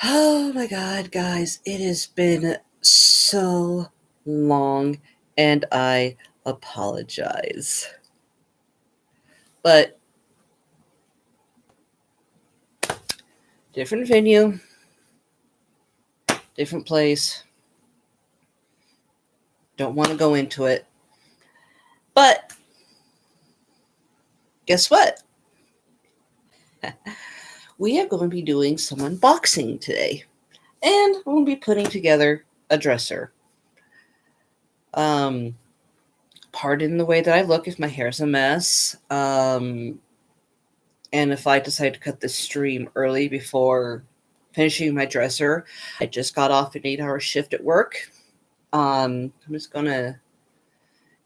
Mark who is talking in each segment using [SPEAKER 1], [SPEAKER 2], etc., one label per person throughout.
[SPEAKER 1] Oh my God, guys, it has been so long and I apologize. But different venue, different place. Don't want to go into it. But guess what? We are going to be doing some unboxing today. And we're going to be putting together a dresser. Um, Pardon the way that I look if my hair's a mess. And if I decide to cut this stream early before finishing my dresser, I just got off an 8-hour shift at work. I'm just going to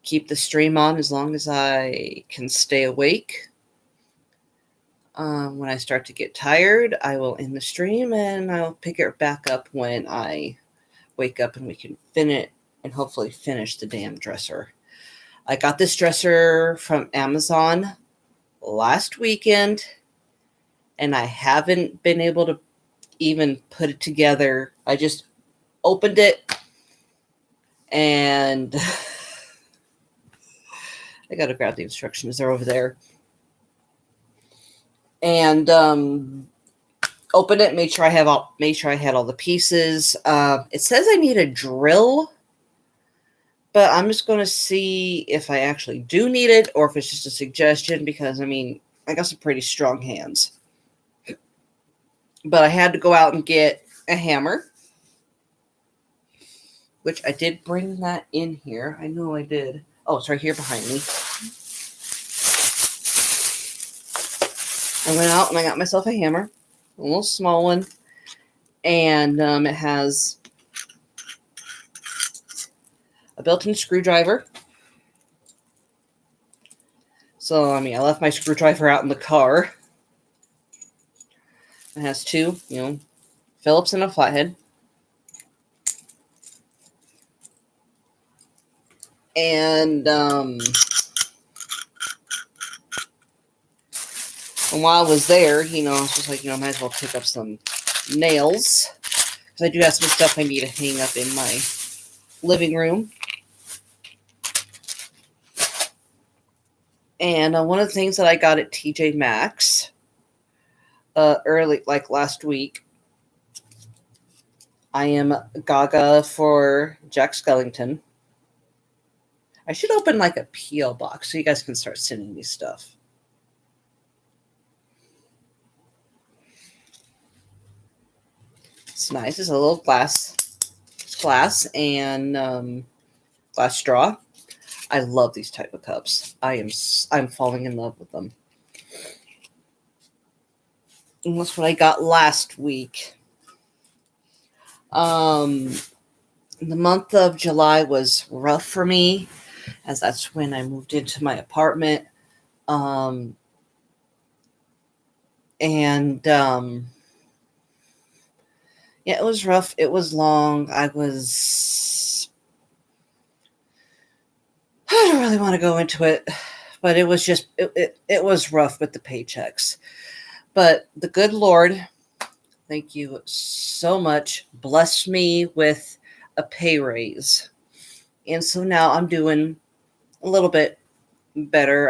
[SPEAKER 1] keep the stream on as long as I can stay awake. When I start to get tired, I will end the stream and I'll pick it back up when I wake up and we can hopefully finish the damn dresser. I got this dresser from Amazon last weekend and I haven't been able to even put it together. I just opened it and I gotta grab the instructions. They're over there. And opened it, made sure I had all the pieces. It says I need a drill, but I'm just gonna see if I actually do need it or if it's just a suggestion because I got some pretty strong hands. But I had to go out and get a hammer, which I did bring that in here. I know I did. Oh, it's right here behind me. I went out and I got myself a hammer, a little small one, and it has a built-in screwdriver. So, I left my screwdriver out in the car. It has two, Phillips and a flathead. And while I was there, I was just like, might as well pick up some nails. Because I do have some stuff I need to hang up in my living room. And one of the things that I got at TJ Maxx early, like last week, I am gaga for Jack Skellington. I should open like a P.O. box so you guys can start sending me stuff. It's nice. It's a little glass and glass straw. I love these type of cups. I'm falling in love with them. And that's what I got last week. The month of July was rough for me, as that's when I moved into my apartment. Yeah, it was rough. It was long. I don't really want to go into it, but it was just, it was rough with the paychecks. But the good Lord, thank you so much, blessed me with a pay raise. And so now I'm doing a little bit better.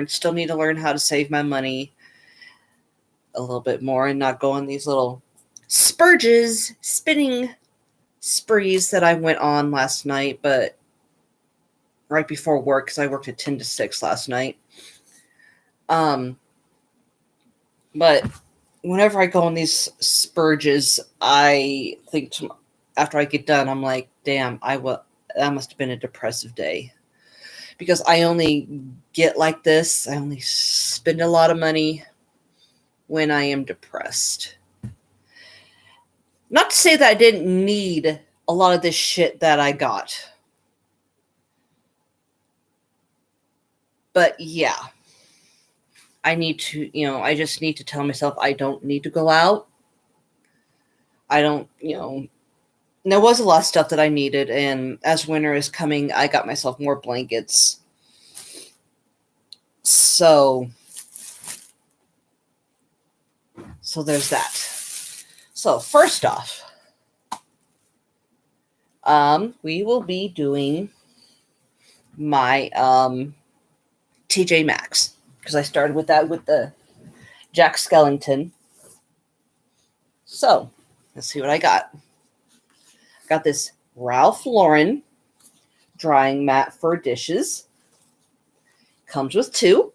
[SPEAKER 1] Still need to learn how to save my money a little bit more and not go on these little spinning sprees that I went on last night, but right before work, because I worked at 10 to 6 last night. But whenever I go on these spurges, I think after I get done, I'm like, damn, that must have been a depressive day. Because I only get like this. I only spend a lot of money when I am depressed. Not to say that I didn't need a lot of this shit that I got. But yeah, I need to, I just need to tell myself I don't need to go out. I don't, there was a lot of stuff that I needed. And as winter is coming, I got myself more blankets. So there's that. So first off, we will be doing my TJ Maxx, because I started with that with the Jack Skellington. So let's see what I got. Got this Ralph Lauren drying mat for dishes. Comes with 2.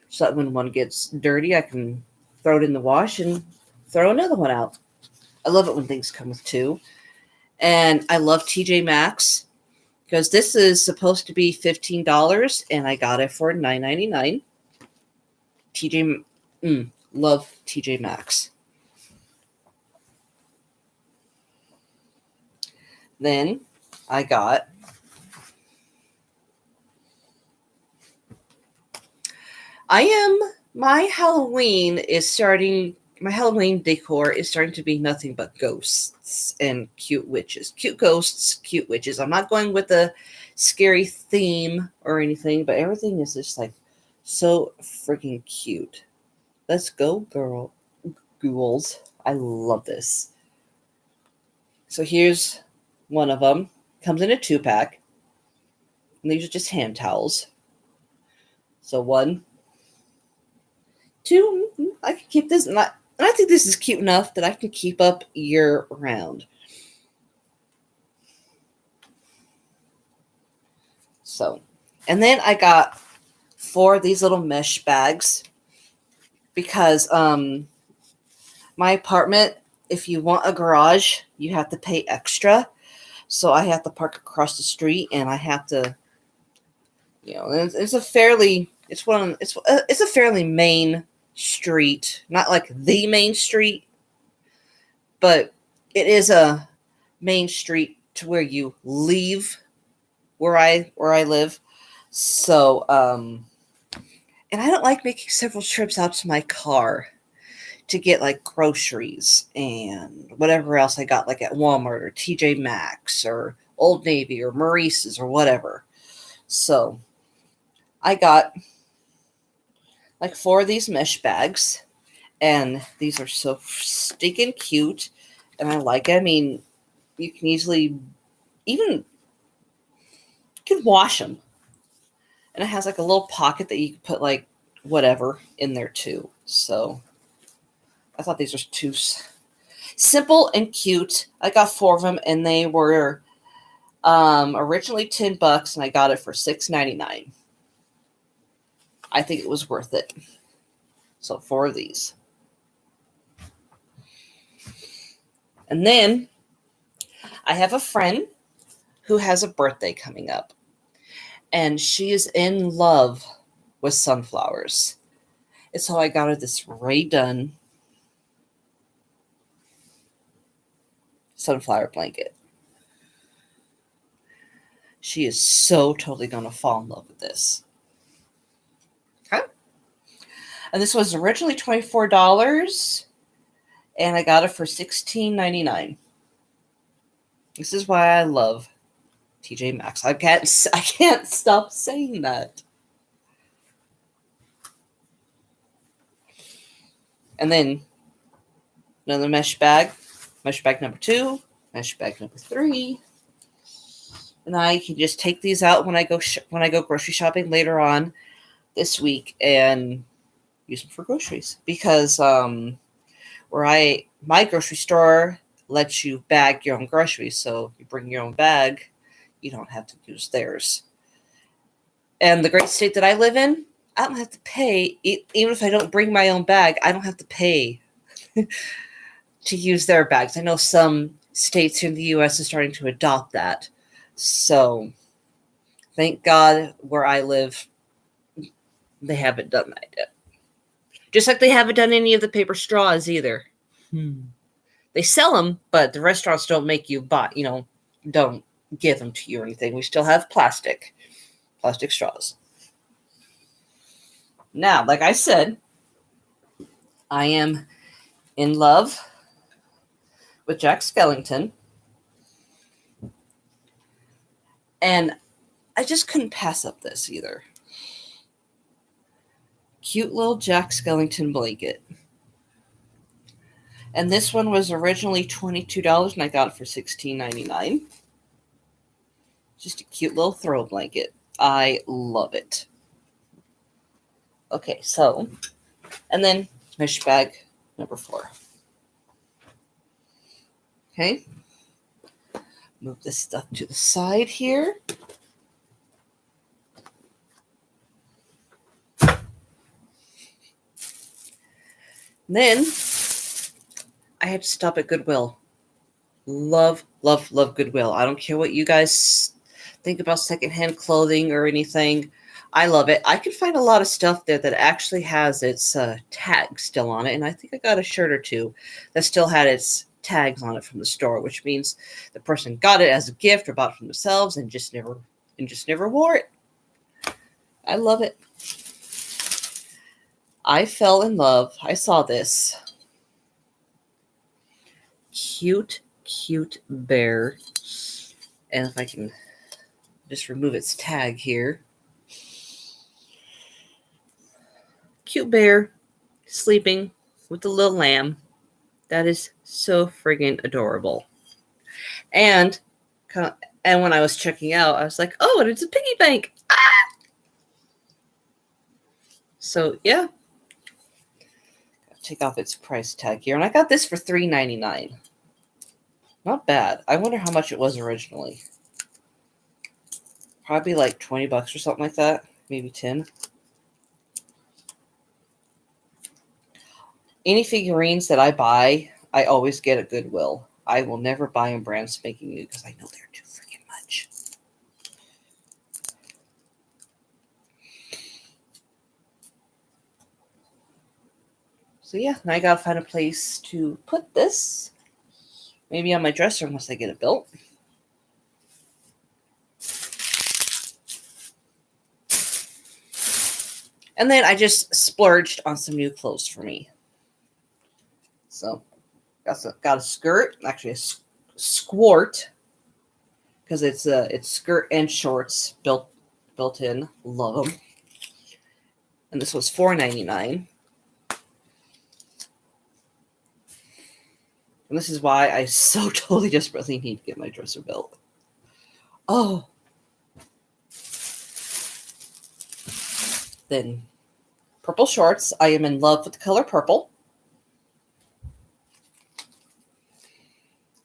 [SPEAKER 1] So that when one gets dirty, I can throw it in the wash and throw another one out. I love it when things come with 2. And I love TJ Maxx because this is supposed to be $15 and I got it for $9.99. Love TJ Maxx. Then I got my Halloween decor is starting to be nothing but ghosts and cute witches. Cute ghosts, cute witches. I'm not going with a scary theme or anything, but everything is just like so freaking cute. Let's go, ghouls. I love this. So here's one of them. Comes in a 2-pack. And these are just hand towels. So 1, 2, I can keep this. And I think this is cute enough that I can keep up year round. So, and then I got 4 of these little mesh bags because my apartment, if you want a garage, you have to pay extra. So I have to park across the street, and I have to, it's a fairly main street, not like the main street, but it is a main street to where you leave where I live. So and I don't like making several trips out to my car to get like groceries and whatever else I got, like at Walmart or TJ Maxx or Old Navy or Maurice's or whatever. So I got like 4 of these mesh bags, and these are so stinking cute, and I like it. I mean, you can easily you can wash them, and it has like a little pocket that you can put like whatever in there too. So I thought these were too simple and cute. I got 4 of them, and they were originally $10, and I got it for $6.99. I think it was worth it. So 4 of these. And then I have a friend who has a birthday coming up, and she is in love with sunflowers. And so I got her this Rae Dunn sunflower blanket. She is so totally going to fall in love with this. Okay. And this was originally $24, and I got it for $16.99. This is why I love TJ Maxx. I can't stop saying that. And then another mesh bag number 2, mesh bag number 3. And I can just take these out when I go grocery shopping later on this week and use them for groceries, because my grocery store lets you bag your own groceries. So you bring your own bag, you don't have to use theirs. And the great state that I live in, I don't have to pay, even if I don't bring my own bag, I don't have to pay to use their bags. I know some states here in the U.S. are starting to adopt that. So thank God where I live, they haven't done that yet. Just like they haven't done any of the paper straws either. They sell them, but the restaurants don't make you buy, don't give them to you or anything. We still have plastic straws. Now, like I said, I am in love with Jack Skellington. And I just couldn't pass up this either. Cute little Jack Skellington blanket. And this one was originally $22, and I got it for $16.99. Just a cute little throw blanket. I love it. Okay, so, and then mesh bag number 4. Okay. Move this stuff to the side here. Then I had to stop at Goodwill. Love, love, love Goodwill. I don't care what you guys think about secondhand clothing or anything. I love it. I can find a lot of stuff there that actually has its tag still on it. And I think I got a shirt or two that still had its tags on it from the store, which means the person got it as a gift or bought it for themselves and just never wore it. I love it. I fell in love. I saw this cute bear. And if I can just remove its tag here. Cute bear sleeping with a little lamb. That is so friggin' adorable. And when I was checking out, I was like, oh, and it's a piggy bank. Ah! So, yeah. Take off its price tag here. And I got this for $3.99. Not bad. I wonder how much it was originally. Probably like $20 or something like that. Maybe 10. Any figurines that I buy, I always get at Goodwill. I will never buy them brand spanking new because I know they're too freaking much. So yeah, now I gotta find a place to put this. Maybe on my dresser once I get it built. And then I just splurged on some new clothes for me. So got a skirt, actually a squirt, because it's skirt and shorts built in. Love them. And this was $4.99. And this is why I so totally desperately need to get my dresser built. Oh. Then purple shorts. I am in love with the color purple.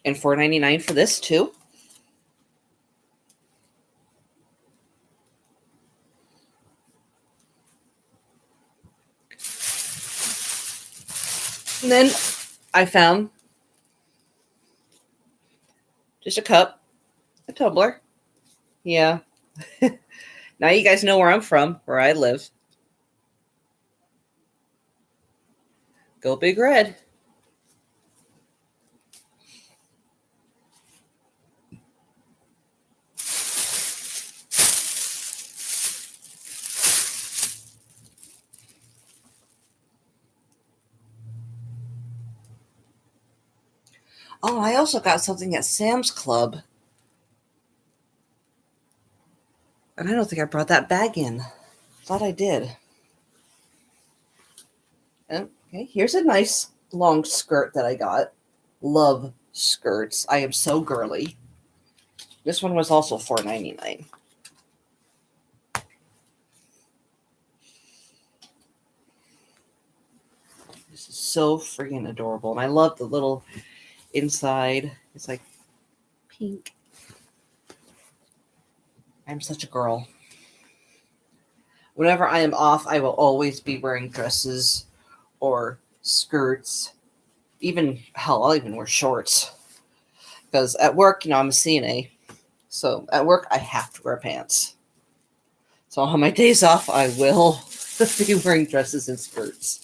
[SPEAKER 1] And $4.99 for this too. And then I found just a cup, a tumbler. Yeah. Now you guys know where I'm from, where I live. Go Big Red. Oh, I also got something at Sam's Club. And I don't think I brought that bag in. Thought I did. Okay, here's a nice long skirt that I got. Love skirts. I am so girly. This one was also $4.99. This is so freaking adorable. And I love the little inside. It's like pink. I'm such a girl. Whenever I am off, I will always be wearing dresses or skirts. Even, hell, I'll even wear shorts. Because at work, I'm a CNA. So at work, I have to wear pants. So on my days off, I will be wearing dresses and skirts.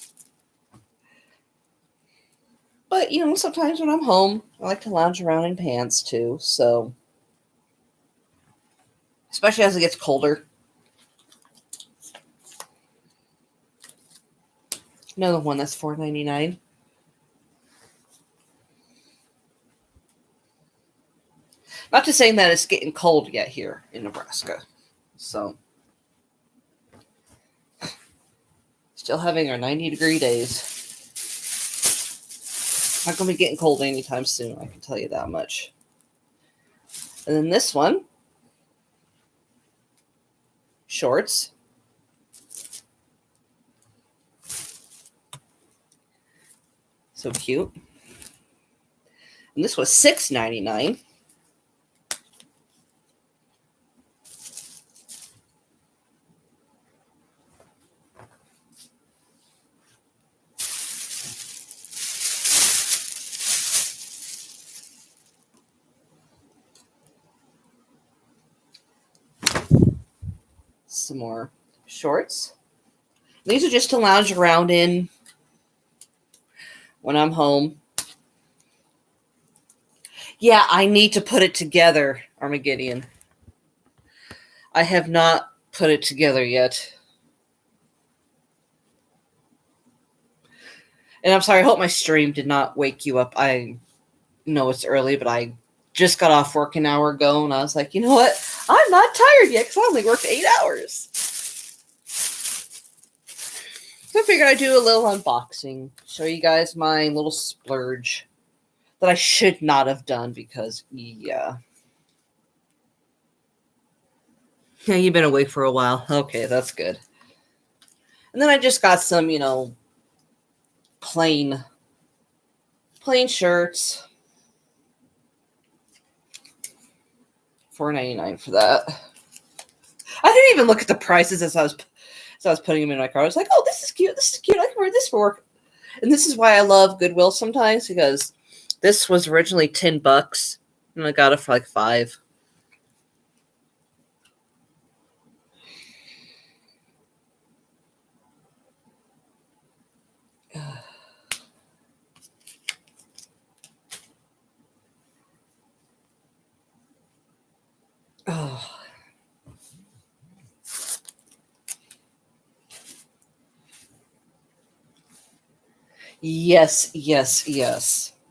[SPEAKER 1] But, sometimes when I'm home, I like to lounge around in pants too. So, especially as it gets colder. Another one that's $4.99. Not to saying that it's getting cold yet here in Nebraska. So, still having our 90-degree days. Not going to be getting cold anytime soon, I can tell you that much. And then this one, shorts. So cute. And this was $6.99. Some more shorts. These are just to lounge around in when I'm home. Yeah, I need to put it together, Armageddon. I have not put it together yet. And I'm sorry, I hope my stream did not wake you up. I know it's early, but I just got off work an hour ago, and I was like, you know what? I'm not tired yet because I only worked 8 hours. So I figured I'd do a little unboxing, show you guys my little splurge that I should not have done because, yeah. Yeah, you've been awake for a while. Okay, that's good. And then I just got some, plain shirts. $4.99 for that. I didn't even look at the prices as I was putting them in my car. I was like, oh, this is cute. This is cute. I can wear this for work. And this is why I love Goodwill sometimes, because this was originally $10 and I got it for like $5. Oh. Yes.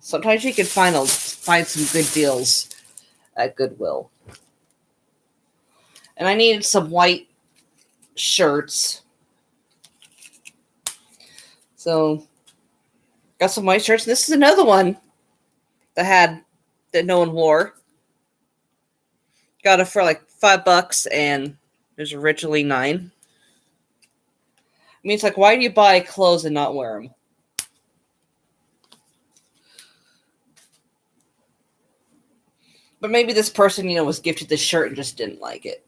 [SPEAKER 1] Sometimes you can find some good deals at Goodwill. And I needed some white shirts. So got some white shirts. This is another one that no one wore. Got it for like $5 and it was originally $9. I mean, it's like, why do you buy clothes and not wear them? But maybe this person, was gifted this shirt and just didn't like it.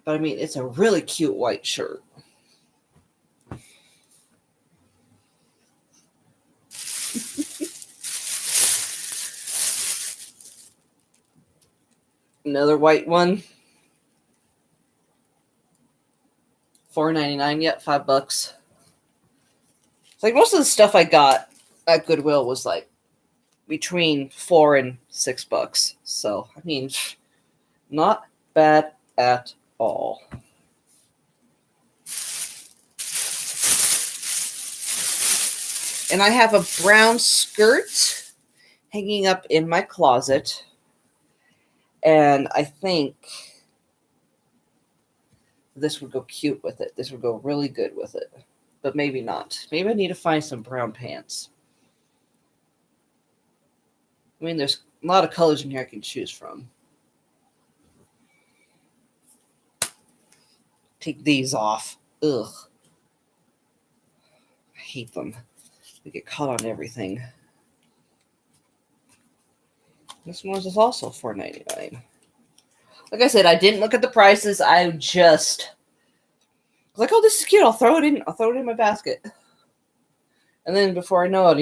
[SPEAKER 1] But I mean, it's a really cute white shirt. Another white one. $4.99. Yep, $5. It's like most of the stuff I got at Goodwill was like between $4 and $6. So I mean, not bad at all. And I have a brown skirt hanging up in my closet. And I think this would go cute with it. This would go really good with it. But maybe not. Maybe I need to find some brown pants. I mean, there's a lot of colors in here I can choose from. Take these off. Ugh. I hate them. They get caught on everything. This one is also $4.99. Like I said, I didn't look at the prices. I just was like, oh, this is cute. I'll throw it in my basket. And then before I know it,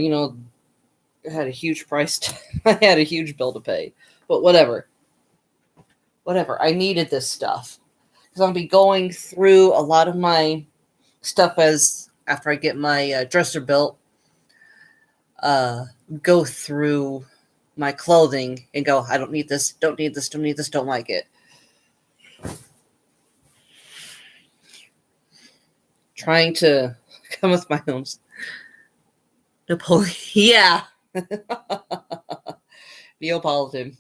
[SPEAKER 1] I had a huge I had a huge bill to pay. But whatever. I needed this stuff. Because I'll be going through a lot of my stuff after I get my dresser built. Go through my clothing and go, I don't need this, don't need this, don't need this, don't like it. Trying to come with my own Napoleon. Yeah. Neapolitan.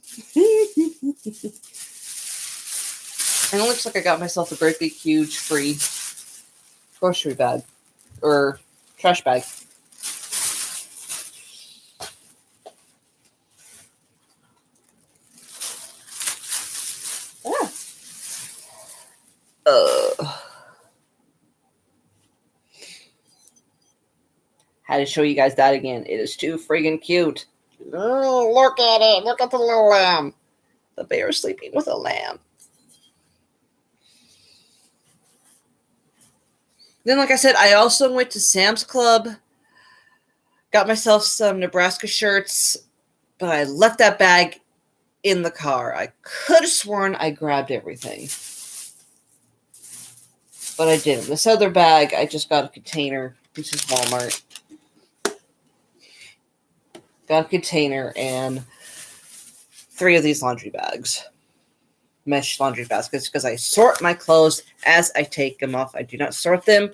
[SPEAKER 1] And it looks like I got myself a great big huge free grocery bag or trash bag. Had to show you guys that again. It is too friggin' cute. Oh, look at it. Look at the little lamb. The bear sleeping with a lamb. Then, like I said, I also went to Sam's Club. Got myself some Nebraska shirts. But I left that bag in the car. I could have sworn I grabbed everything. But I didn't. This other bag, I just got a container. This is Walmart. Got a container and 3 of these laundry bags. Mesh laundry baskets, because I sort my clothes as I take them off. I do not sort them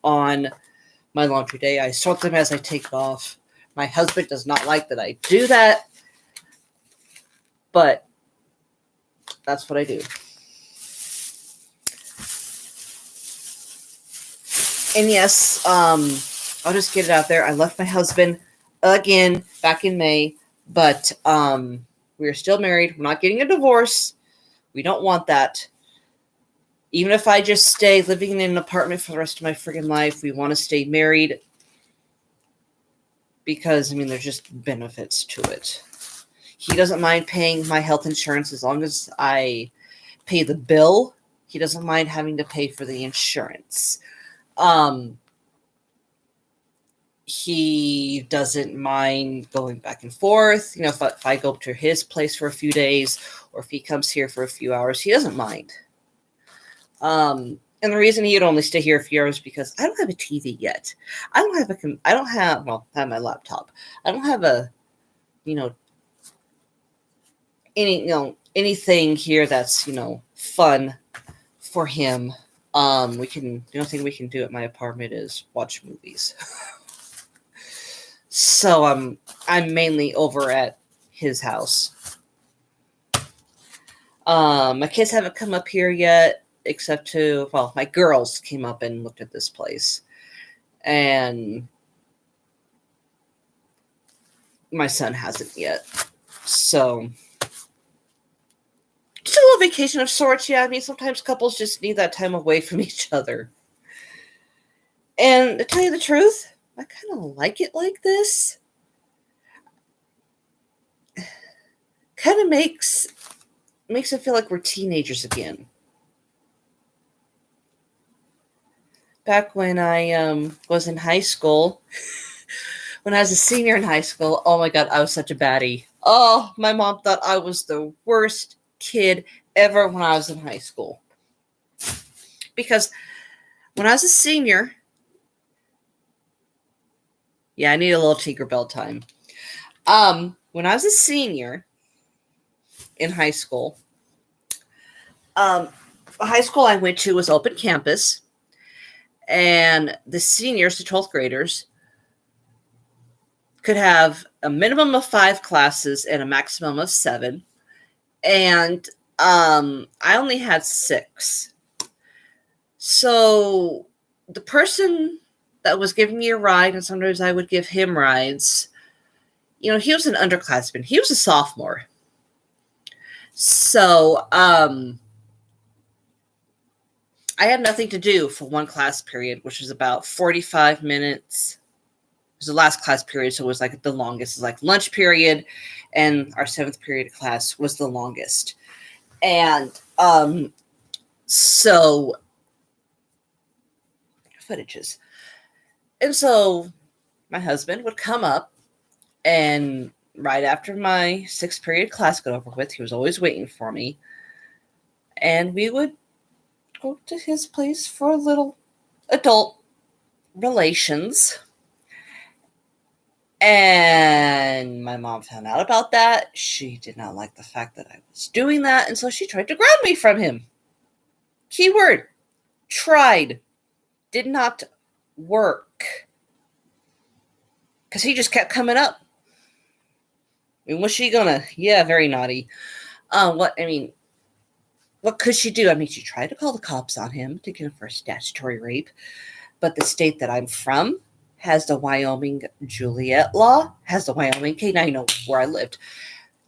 [SPEAKER 1] on my laundry day. I sort them as I take it off. My husband does not like that I do that, but that's what I do. And yes, I'll just get it out there. I left my husband again back in May, but we're still married. We're not getting a divorce. We don't want that. Even if I just stay living in an apartment for the rest of my friggin' life, we want to stay married because, I mean, there's just benefits to it. He doesn't mind paying my health insurance as long as I pay the bill. He doesn't mind having to pay for the insurance. He doesn't mind going back and forth. You know, if I go to his place for a few days or if he comes here for a few hours, he doesn't mind. And the reason he'd only stay here a few hours is because I don't have a TV yet. I have my laptop. I don't have anything here that's, fun for him. The only thing we can do at my apartment is watch movies. So I'm mainly over at his house. My kids haven't come up here yet, except my girls came up and looked at this place. And my son hasn't yet. So just a little vacation of sorts. Yeah, I mean, sometimes couples just need that time away from each other. And to tell you the truth, I kind of like it like this. Kind of makes it feel like we're teenagers again. Back when I was in high school, when I was a senior in high school, oh my God, I was such a baddie. Oh, my mom thought I was the worst kid ever when I was in high school. Because when I was a senior, yeah, I need a little Tinkerbell time. When I was a senior in high school, the high school I went to was open campus, and the seniors, the 12th graders, could have a minimum of 5 classes and a maximum of 7. And I only had 6. So the person that was giving me a ride, and sometimes I would give him rides, he was an underclassman. He was a sophomore. So I had nothing to do for one class period, which was about 45 minutes. It was the last class period, so it was like the longest. It was like lunch period, and our 7th period class was the longest. And so footages. And so my husband would come up, and right after my 6th period class got over with, he was always waiting for me. And we would go to his place for a little adult relations. And my mom found out about that. She did not like the fact that I was doing that, and so she tried to grab me from him. Keyword, tried. Did not work. Because he just kept coming up. I mean, was she gonna? Yeah, very naughty. What could she do? I mean, she tried to call the cops on him to get him for statutory rape. But the state that I'm from has the Wyoming Juliet law, has the Wyoming, okay, now you know where I lived.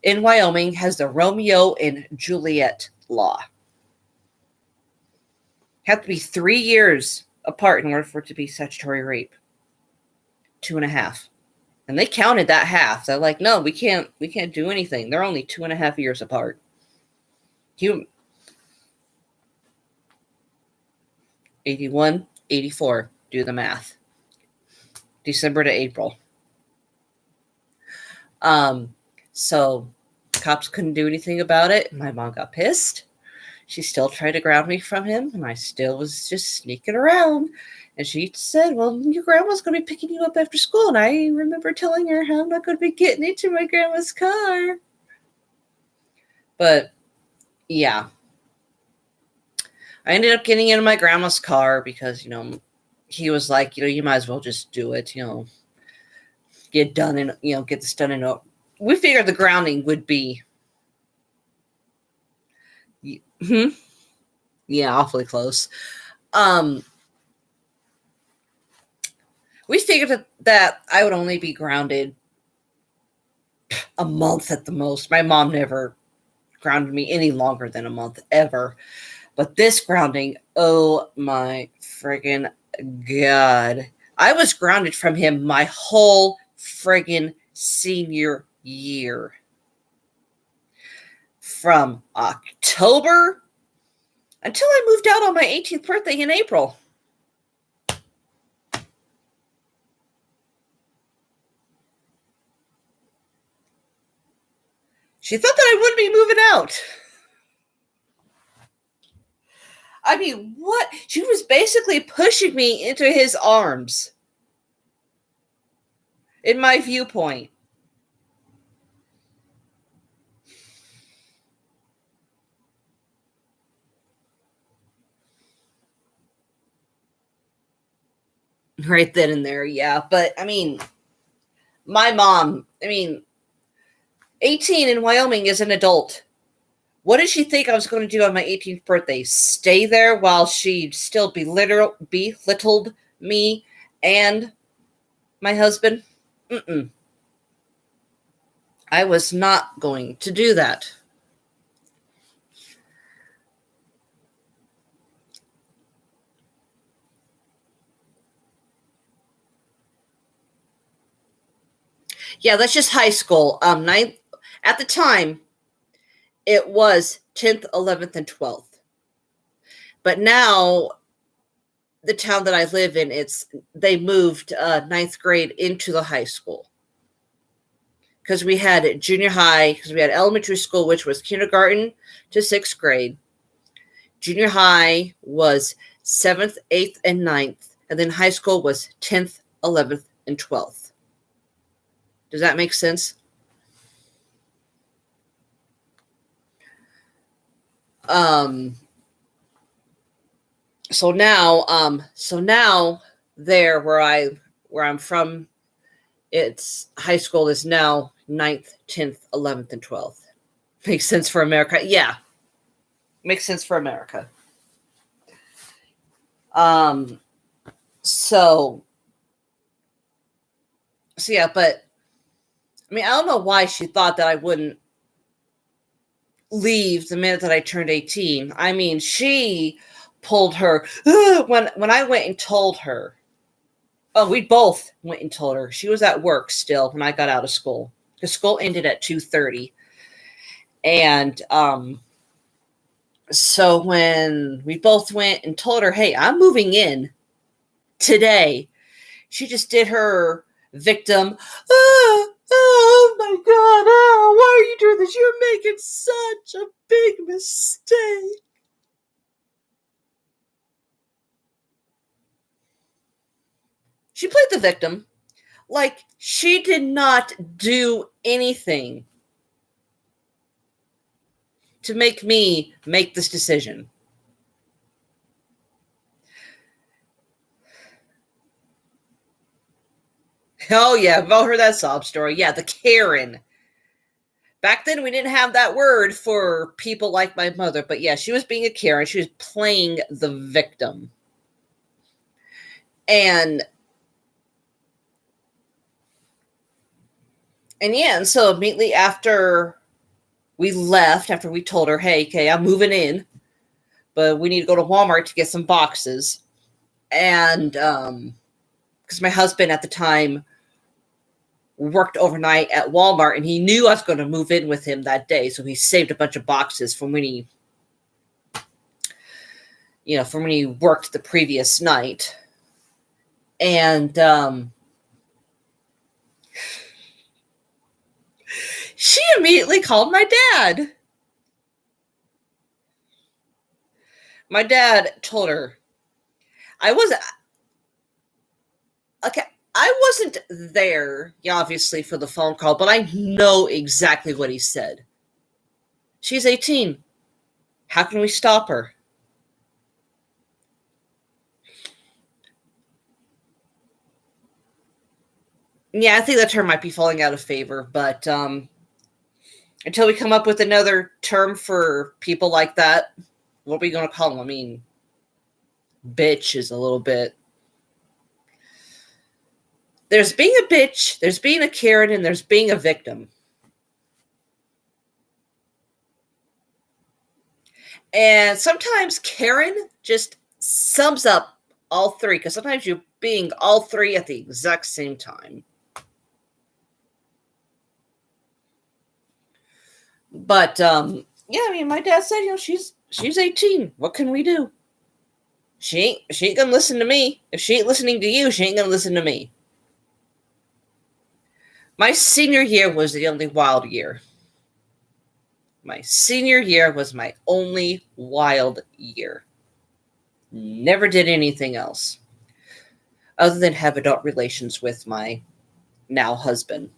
[SPEAKER 1] In Wyoming, has the Romeo and Juliet law. Have to be 3 years apart in order for it to be statutory rape. 2.5. And they counted that half. They're like, no, we can't do anything. They're only 2.5 years apart. 81, 84. Do the math. December to April. So cops couldn't do anything about it. My mom got pissed. She still tried to ground me from him, and I still was just sneaking around. And she said, well, your grandma's going to be picking you up after school. And I remember telling her how I'm not going to be getting into my grandma's car. But, yeah. I ended up getting into my grandma's car because, he was like, you might as well just do it, get done and, get this done. And we figured the grounding would be, yeah, awfully close. We figured that I would only be grounded a month at the most. My mom never grounded me any longer than a month, ever. But this grounding, oh my friggin' God. I was grounded from him my whole friggin' senior year. From October until I moved out on my 18th birthday in April. She thought that I wouldn't be moving out. I mean, what? She was basically pushing me into his arms. In my viewpoint. Right then and there, yeah. But, I mean, my mom, 18 in Wyoming is an adult. What did she think I was going to do on my 18th birthday? Stay there while she still belittled me and my husband? Mm-mm. I was not going to do that. Yeah, that's just high school. Ninth at the time, it was 10th, 11th, and 12th. But now, the town that I live in, they moved 9th grade into the high school. Because we had junior high, because we had elementary school, which was kindergarten to 6th grade. Junior high was 7th, 8th, and 9th. And then high school was 10th, 11th, and 12th. Does that make sense? So now there where I'm from, it's high school is now 9th, 10th, 11th, and 12th. Makes sense for America. Yeah. Makes sense for America. So yeah, but I don't know why she thought that I wouldn't leave the minute that I turned 18. She pulled her when I went and told her. Oh, we both went and told her. She was at work still when I got out of school. The school ended at 2:30. And so when we both went and told her, hey, I'm moving in today, she just did her victim. Oh my God, why are you doing this? You're making such a big mistake. She played the victim like she did not do anything to make me make this decision. Oh, yeah, I've all heard that sob story. Yeah, the Karen. Back then, we didn't have that word for people like my mother. But yeah, she was being a Karen. She was playing the victim. And yeah, and so immediately after we left, after we told her, hey, okay, I'm moving in, but we need to go to Walmart to get some boxes. And because my husband at the time worked overnight at Walmart, and he knew I was going to move in with him that day. So he saved a bunch of boxes from when he, from when he worked the previous night. And she immediately called my dad. My dad told her, I wasn't there, obviously, for the phone call, but I know exactly what he said. She's 18. How can we stop her? Yeah, I think that term might be falling out of favor, but until we come up with another term for people like that, what are we going to call them? I mean, bitch is a little bit. There's being a bitch, there's being a Karen, and there's being a victim. And sometimes Karen just sums up all three, because sometimes you're being all three at the exact same time. But my dad said, she's 18. What can we do? She ain't gonna listen to me. If she ain't listening to you, she ain't gonna listen to me. My senior year was the only wild year. My senior year was my only wild year. Never did anything else other than have adult relations with my now husband.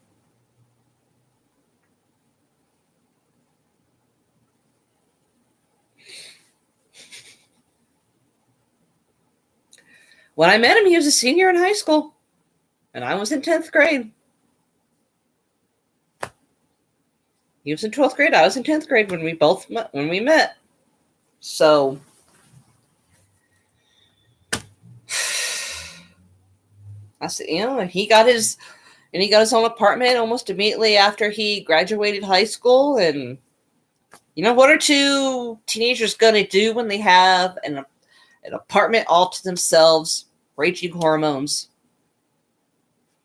[SPEAKER 1] When I met him, he was a senior in high school, and I was in 10th grade. He was in 12th grade. I was in 10th grade when we met. So I said, he got his own apartment almost immediately after he graduated high school. And what are two teenagers gonna do when they have an apartment all to themselves, raging hormones?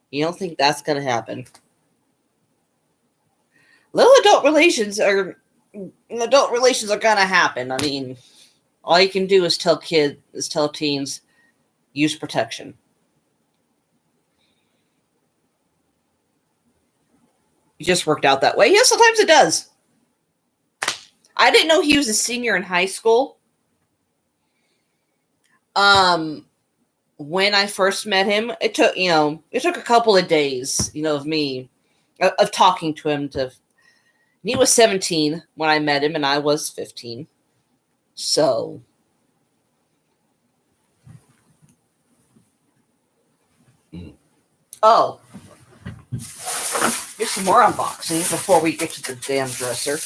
[SPEAKER 1] You don't think that's gonna happen? Adult relations are gonna happen. I mean, all you can do is tell teens, use protection. It just worked out that way. Yeah, sometimes it does. I didn't know he was a senior in high school. When I first met him, it took a couple of days, of me, of talking to him. He was 17 when I met him, and I was 15. So, here's some more unboxing before we get to the damn dresser.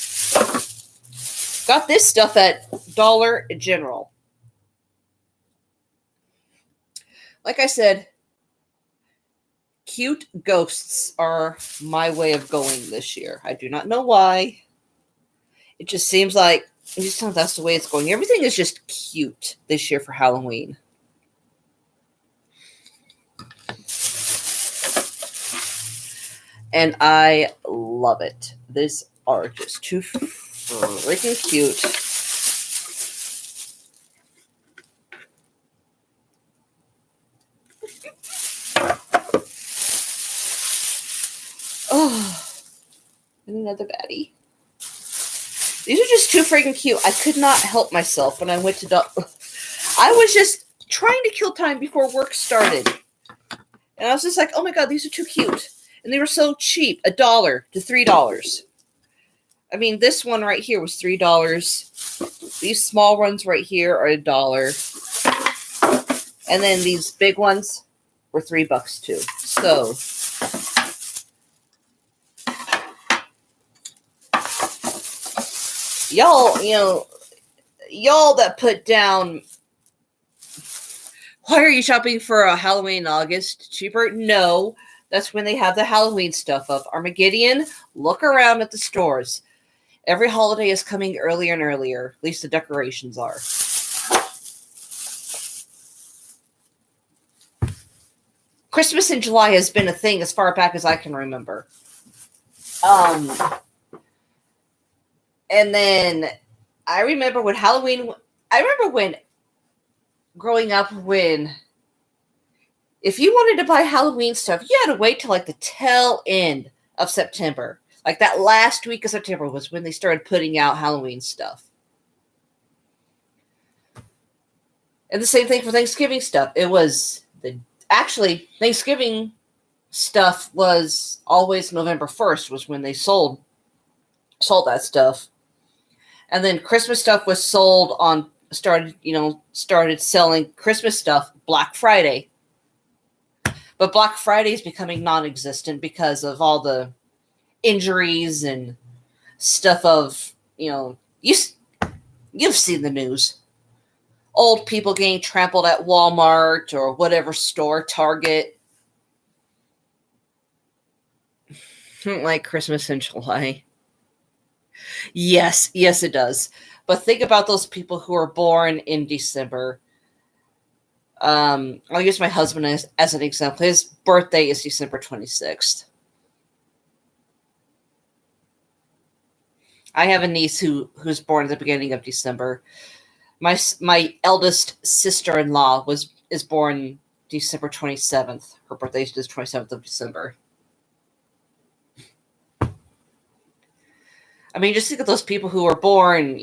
[SPEAKER 1] Got this stuff at Dollar General. Like I said, cute ghosts are my way of going this year. I do not know why. It just seems like that's the way it's going. Everything is just cute this year for Halloween. And I love it. These are just too freaking cute. Oh, and another baddie. These are just too freaking cute. I could not help myself when I went to I was just trying to kill time before work started. And I was just like, oh my God, these are too cute. And they were so cheap, $1 to $3. I mean, this one right here was $3. These small ones right here are $1. And then these big ones were $3 too. So y'all that put down, why are you shopping for a Halloween in August? Cheaper? No, that's when they have the Halloween stuff up. Armageddon, look around at the stores. Every holiday is coming earlier and earlier. At least the decorations are. Christmas in July has been a thing as far back as I can remember. And then I remember when growing up, when if you wanted to buy Halloween stuff, you had to wait till like the tail end of September. Like that last week of September was when they started putting out Halloween stuff. And the same thing for Thanksgiving stuff. Actually, Thanksgiving stuff was always November 1st was when they sold that stuff. And then Christmas stuff was started selling Christmas stuff Black Friday. But Black Friday is becoming non-existent because of all the injuries and stuff of, you've seen the news. Old people getting trampled at Walmart or whatever store, Target. Like Christmas in July. Yes, it does. But think about those people who are born in December. I'll use my husband as an example. His birthday is December 26th. I have a niece who's born at the beginning of December. My eldest sister-in-law is born December 27th. Her birthday is the 27th of December. I mean, just think of those people who were born,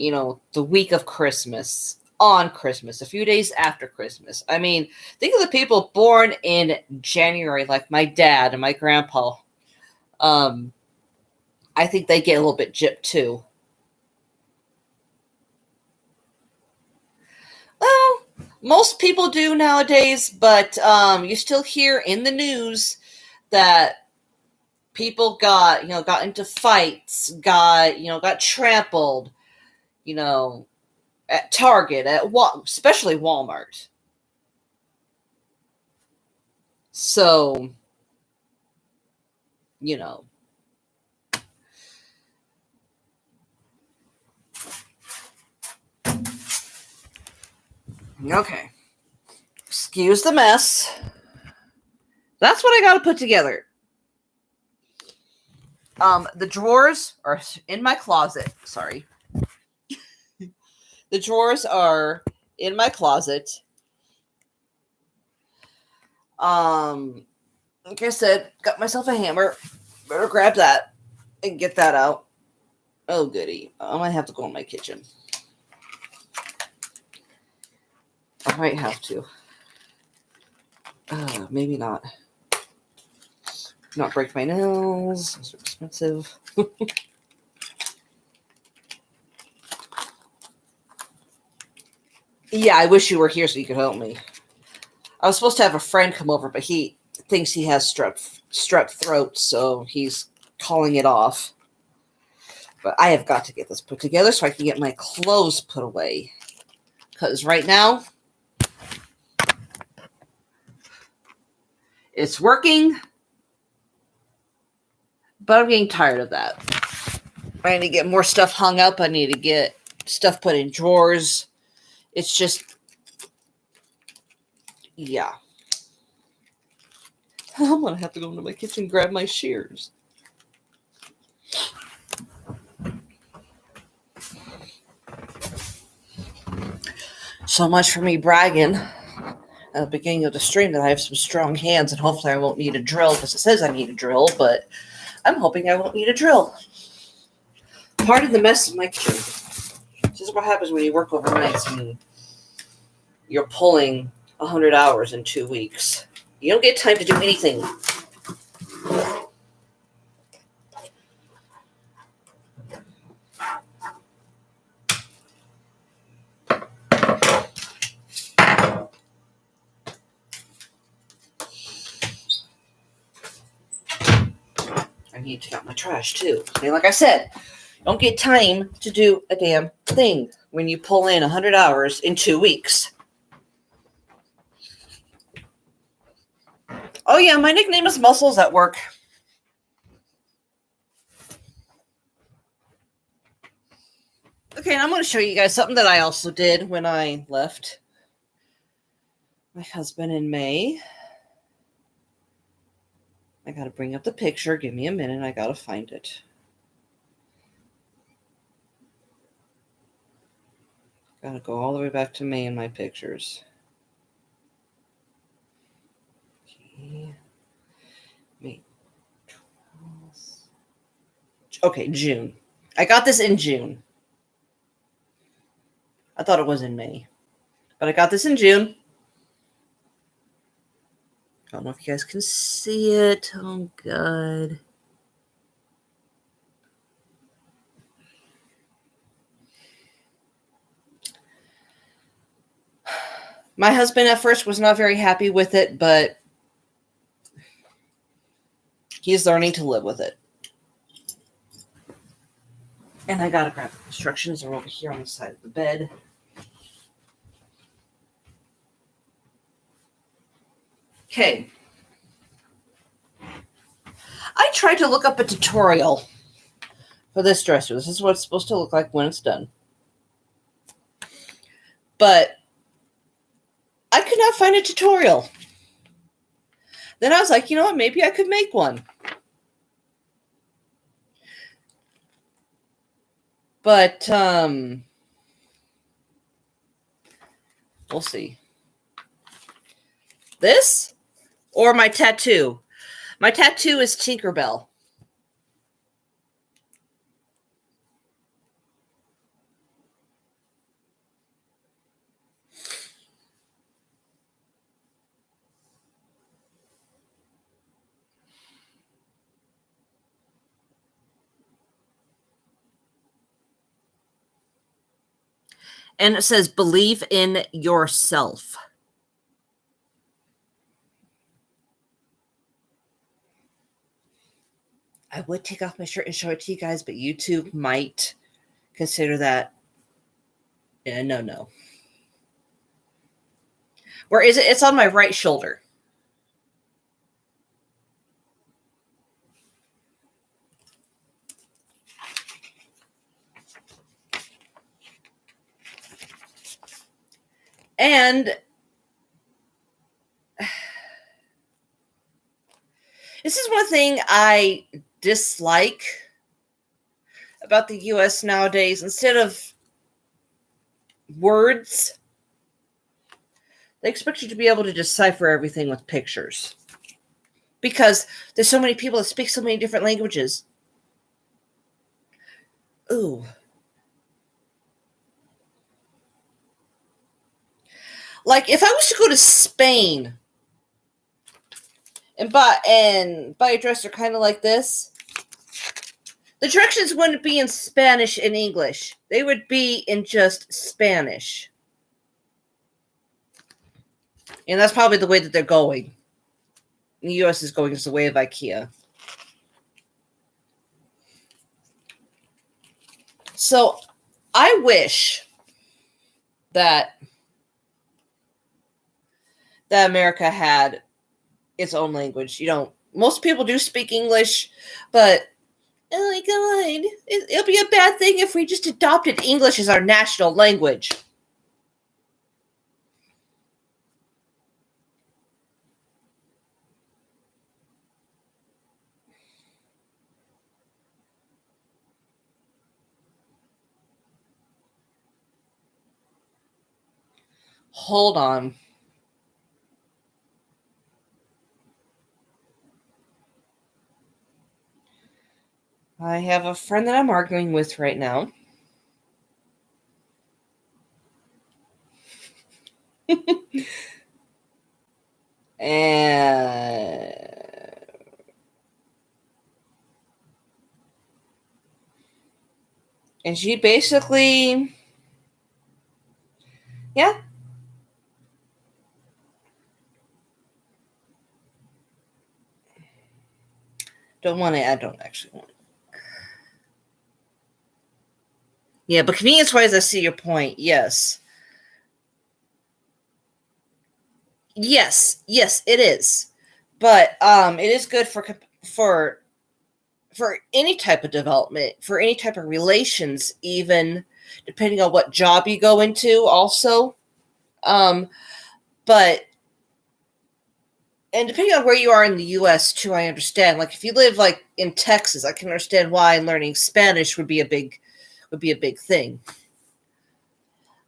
[SPEAKER 1] the week of Christmas, on Christmas, a few days after Christmas. I mean, think of the people born in January, like my dad and my grandpa. I think they get a little bit gypped too. Well, most people do nowadays, but you still hear in the news that people got into fights, got trampled, at Target, especially Walmart. So, Okay. Excuse the mess. That's what I got to put together. The drawers are in my closet. Sorry. The drawers are in my closet. Like I said, got myself a hammer. Better grab that and get that out. Oh, goody. I might have to go in my kitchen. I might have to. Maybe not. Not break my nails. Those are expensive. Yeah, I wish you were here so you could help me. I was supposed to have a friend come over, but he thinks he has strep throat, so he's calling it off. But I have got to get this put together so I can get my clothes put away. Because right now, it's working, but I'm getting tired of that. I need to get more stuff hung up. I need to get stuff put in drawers. It's just, yeah. I'm going to have to go into my kitchen and grab my shears. So much for me bragging at the beginning of the stream that I have some strong hands and hopefully I won't need a drill because it says I need a drill, but I'm hoping I won't need a drill. Part of the mess in my kitchen. This is what happens when you work overnight and you're pulling 100 hours in 2 weeks. You don't get time to do anything. I need to take out my trash too. And like I said, don't get time to do a damn thing when you pull in 100 hours in 2 weeks. Oh yeah, my nickname is Muscles at work. Okay, and I'm going to show you guys something that I also did when I left my husband in May. I got to bring up the picture. Give me a minute. I got to find it. Got to go all the way back to May in my pictures. Okay. May 12th. Okay, June. I got this in June. I thought it was in May. But I got this in June. I don't know if you guys can see it. Oh, God. My husband at first was not very happy with it, but he's learning to live with it. And I gotta grab the instructions. They're over here on the side of the bed. Okay. I tried to look up a tutorial for this dresser. This is what it's supposed to look like when it's done. But I could not find a tutorial. Then I was like, you know what? Maybe I could make one. But we'll see. This or my tattoo. My tattoo is Tinkerbell. And it says, believe in yourself. I would take off my shirt and show it to you guys, but YouTube might consider that a no. Where is it? It's on my right shoulder. And this is one thing I dislike about the US nowadays. Instead of words, they expect you to be able to decipher everything with pictures. Because there's so many people that speak so many different languages. Ooh. Like, if I was to go to Spain and buy a dresser kind of like this, the directions wouldn't be in Spanish and English. They would be in just Spanish. And that's probably the way that they're going. The U.S. is going as the way of IKEA. So I wish that America had its own language. You know, most people do speak English, but oh my God, it'll be a bad thing if we just adopted English as our national language. Hold on. I have a friend that I'm arguing with right now. And she basically, yeah. I don't actually want it. Yeah, but convenience-wise, I see your point. Yes. Yes, it is. But it is good for any type of development, for any type of relations, even depending on what job you go into also. But and depending on where you are in the U.S. too, I understand. Like if you live like in Texas, I can understand why learning Spanish would be a big thing.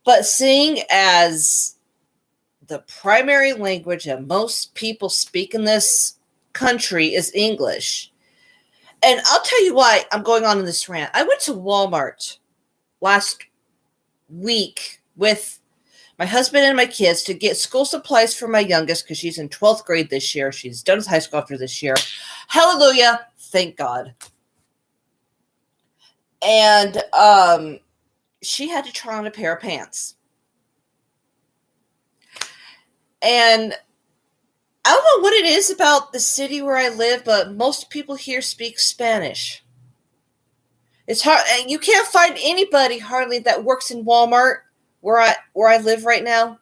[SPEAKER 1] But seeing as the primary language that most people speak in this country is English, and I'll tell you why I'm going on in this rant. I went to Walmart last week with my husband and my kids to get school supplies for my youngest because she's in 12th grade this year. She's done with high school after this year. Hallelujah. Thank God. And she had to try on a pair of pants. And I don't know what it is about the city where I live, but most people here speak Spanish. It's hard, and you can't find anybody hardly that works in Walmart where I live right now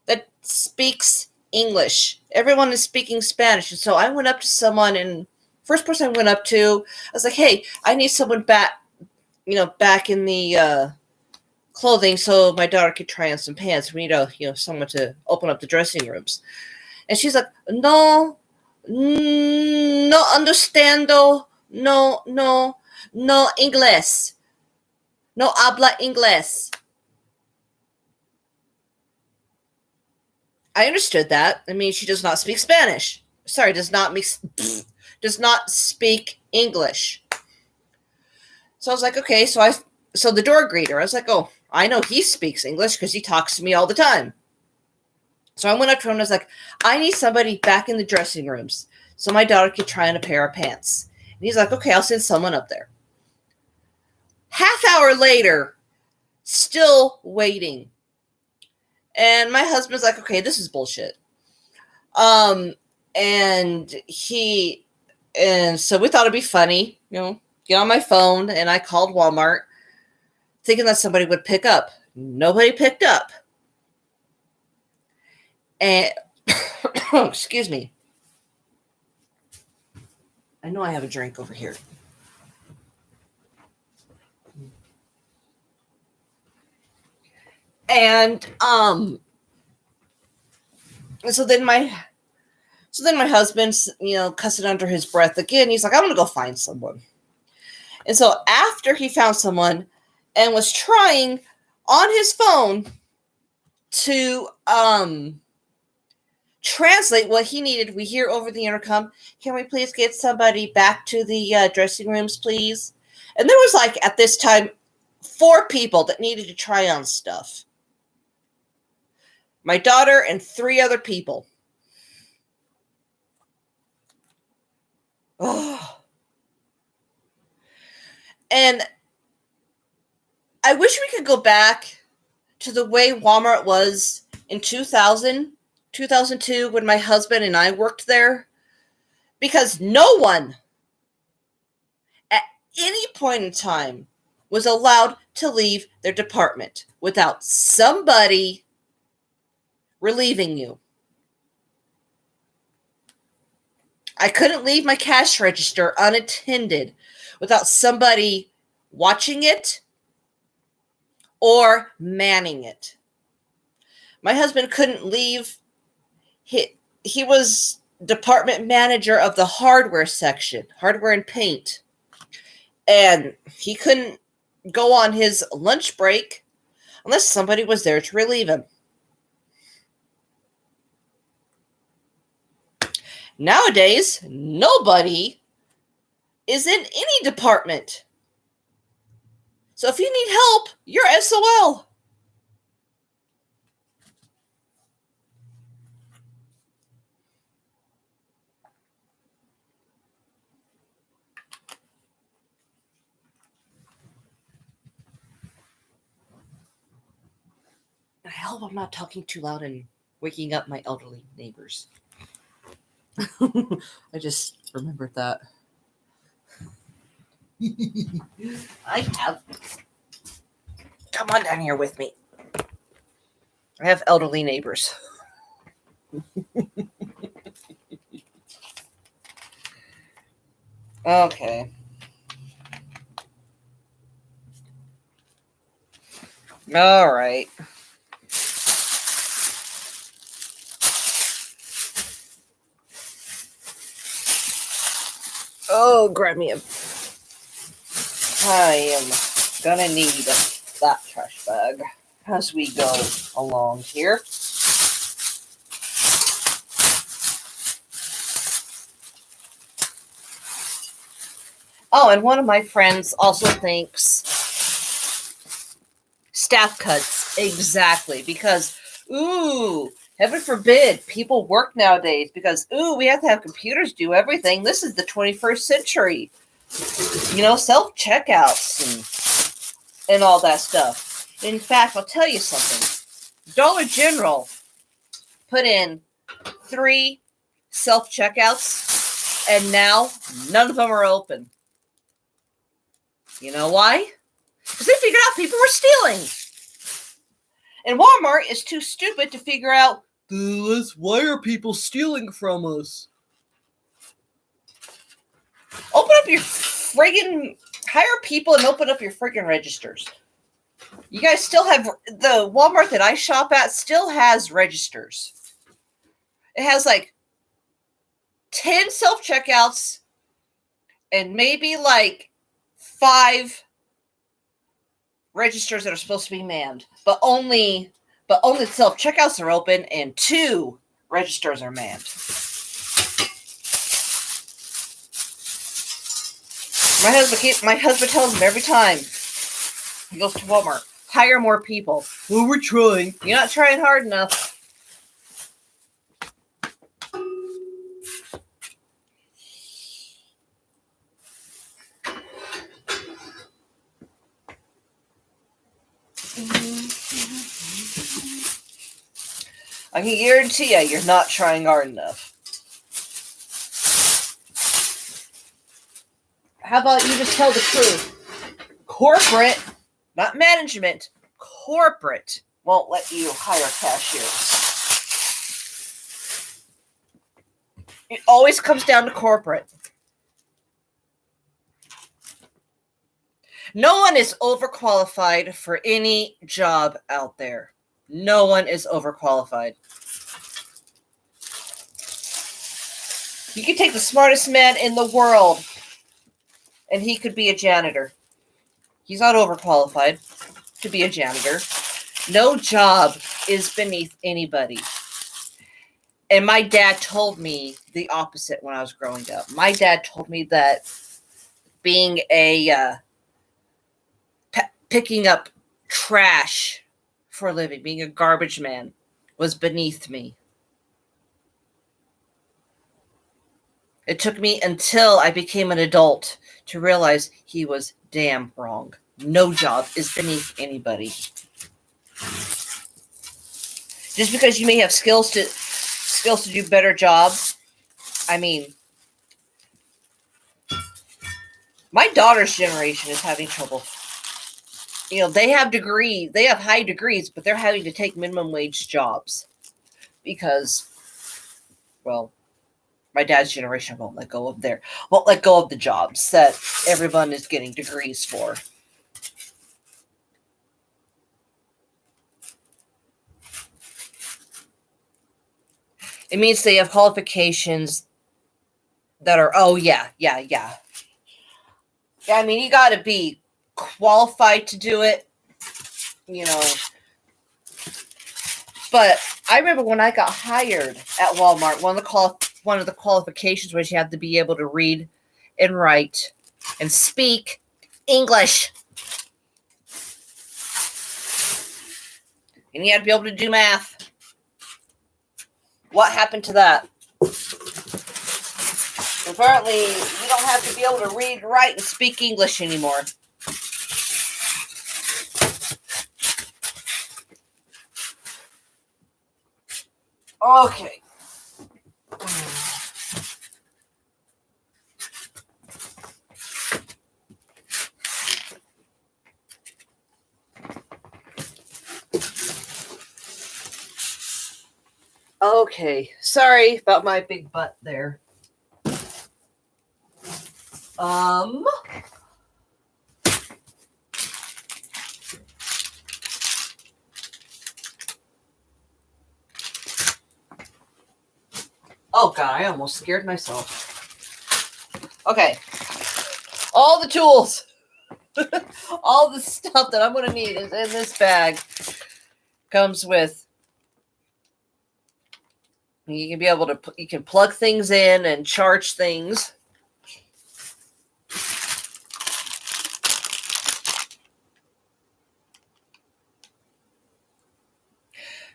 [SPEAKER 1] that speaks English. Everyone is speaking Spanish. And so I went up to someone, and first person I went up to, I was like, hey, I need someone back in the clothing so my daughter could try on some pants. We need someone to open up the dressing rooms. And she's like, no understando, no inglés. No habla inglés. I understood that. I mean, she does not speak Spanish. Sorry, does not speak English. So I was like, okay. So the door greeter, I was like, oh, I know he speaks English because he talks to me all the time. So I went up to him and I was like, I need somebody back in the dressing rooms so my daughter could try on a pair of pants. And he's like, okay, I'll send someone up there. Half hour later, still waiting. And my husband's like, okay, this is bullshit. And so we thought it'd be funny, get on my phone, and I called Walmart thinking that somebody would pick up. Nobody picked up. And excuse me. I know I have a drink over here. And so then my husband, cussing under his breath again. He's like, I'm gonna go find someone. And so after he found someone and was trying on his phone to translate what he needed, we hear over the intercom, can we please get somebody back to the dressing rooms, please? And there was like, at this time, 4 people that needed to try on stuff. My daughter and 3 other people. Oh. And I wish we could go back to the way Walmart was in 2002, when my husband and I worked there, because no one at any point in time was allowed to leave their department without somebody relieving you. I couldn't leave my cash register unattended without somebody watching it or manning it. My husband couldn't leave. He was department manager of the hardware section, hardware and paint. And he couldn't go on his lunch break unless somebody was there to relieve him. Nowadays, nobody is in any department. So if you need help, you're SOL. I hope I'm not talking too loud and waking up my elderly neighbors. I just remembered that. Come on down here with me. I have elderly neighbors. Okay. All right. Oh, grab me a... I am gonna need that trash bag as we go along here. Oh, and one of my friends also thinks staff cuts. Exactly. Because, heaven forbid, people work nowadays because, we have to have computers do everything. This is the 21st century. Self-checkouts and all that stuff. In fact, I'll tell you something. Dollar General put in 3 self-checkouts, and now none of them are open. You know why? Because they figured out people were stealing. And Walmart is too stupid to figure out, why are people stealing from us? Open up your friggin', hire people and open up your friggin' registers. You guys still have, the Walmart that I shop at still has registers. It has like 10 self-checkouts and maybe like 5 registers that are supposed to be manned, but only self-checkouts are open and 2 registers are manned. My husband tells him every time he goes to Walmart, hire more people. Well, we're trying. You're not trying hard enough. I can guarantee you're not trying hard enough. How about you just tell the truth? Corporate, not management, corporate won't let you hire cashiers. It always comes down to corporate. No one is overqualified for any job out there. No one is overqualified. You could take the smartest man in the world, and he could be a janitor. He's not overqualified to be a janitor. No job is beneath anybody. And my dad told me the opposite when I was growing up. My dad told me that being a picking up trash for a living, being a garbage man, was beneath me. It took me until I became an adult to realize he was damn wrong. No job is beneath anybody. Just because you may have skills to do better jobs. I mean, my daughter's generation is having trouble. They have degrees, they have high degrees, but they're having to take minimum wage jobs because, well, my dad's generation won't let go of the jobs that everyone is getting degrees for. It means they have qualifications that are, yeah. Yeah, I mean, you got to be qualified to do it, But I remember when I got hired at Walmart, one of the qualifications was you had to be able to read and write and speak English. And you had to be able to do math. What happened to that? Apparently, you don't have to be able to read, write, and speak English anymore. Okay. Okay. Sorry about my big butt there. Oh, God, I almost scared myself. Okay. All the tools, all the stuff that I'm going to need is in this bag. Comes with, you can be able to, you can plug things in and charge things.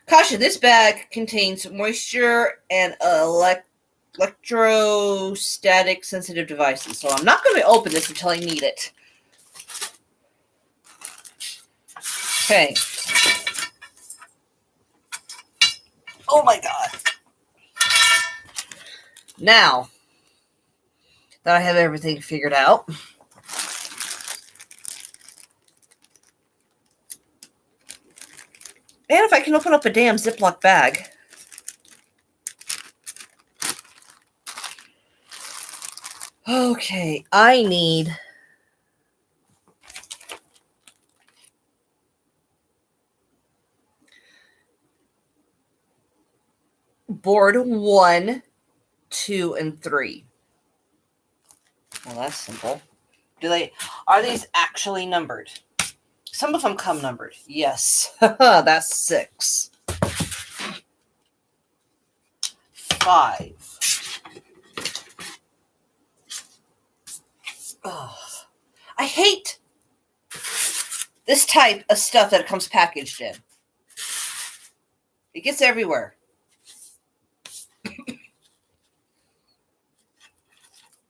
[SPEAKER 1] Caution, this bag contains moisture and electrostatic sensitive devices. So I'm not going to open this until I need it. Okay. Oh my God. Now that I have everything figured out, and if I can open up a damn Ziploc bag. Okay, I need board 1, 2, and 3. Well, that's simple. Are these actually numbered? Some of them come numbered. Yes. That's 6. 5. Oh, I hate this type of stuff that it comes packaged in. It gets everywhere.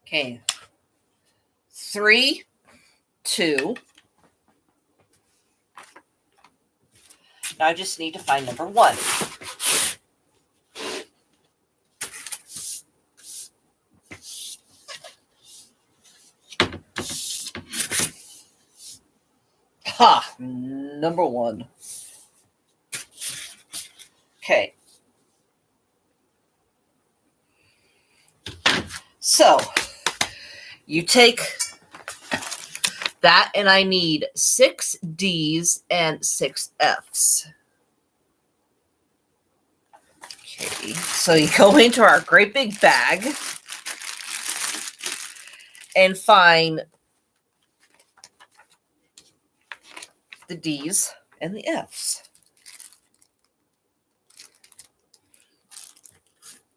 [SPEAKER 1] Okay. 3, 2. Now I just need to find number 1. Ha! Number 1. Okay. So, you take that, and I need 6 D's and 6 F's. Okay, so you go into our great big bag and find the D's and the F's.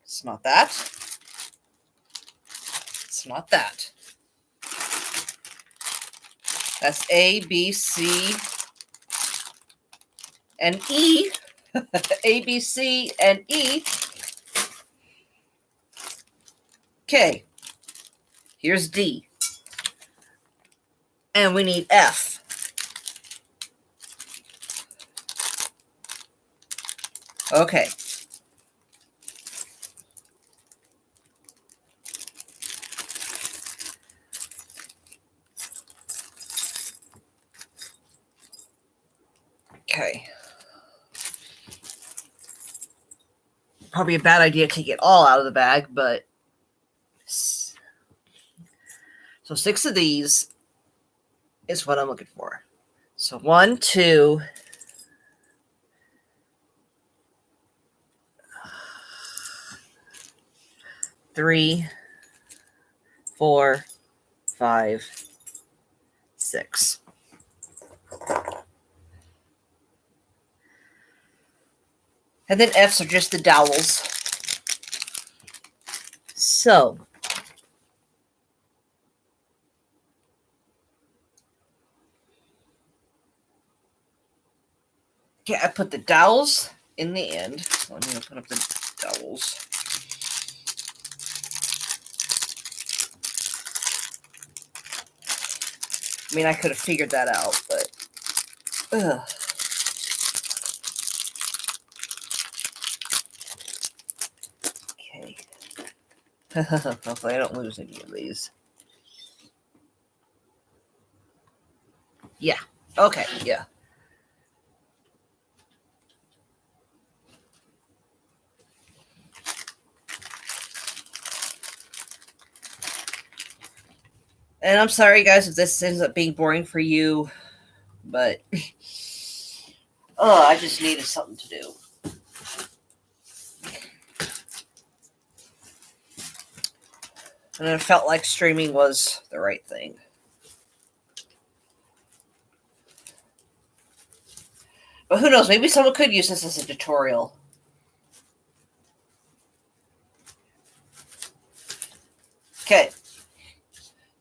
[SPEAKER 1] It's not that. It's not that. That's A, B, C, and E. A, B, C, and E. Okay. Here's D. And we need F. Okay. Okay. Probably a bad idea to take it all out of the bag, but so 6 of these is what I'm looking for. So 1, 2, 3, 4, 5, 6. And then F's are just the dowels. So, okay, I put the dowels in the end. So I'm going to put up the dowels. I mean, I could have figured that out, but ugh. Okay. Hopefully I don't lose any of these. Yeah. Okay, yeah. And I'm sorry, guys, if this ends up being boring for you, but I just needed something to do. And it felt like streaming was the right thing. But who knows? Maybe someone could use this as a tutorial. Okay. So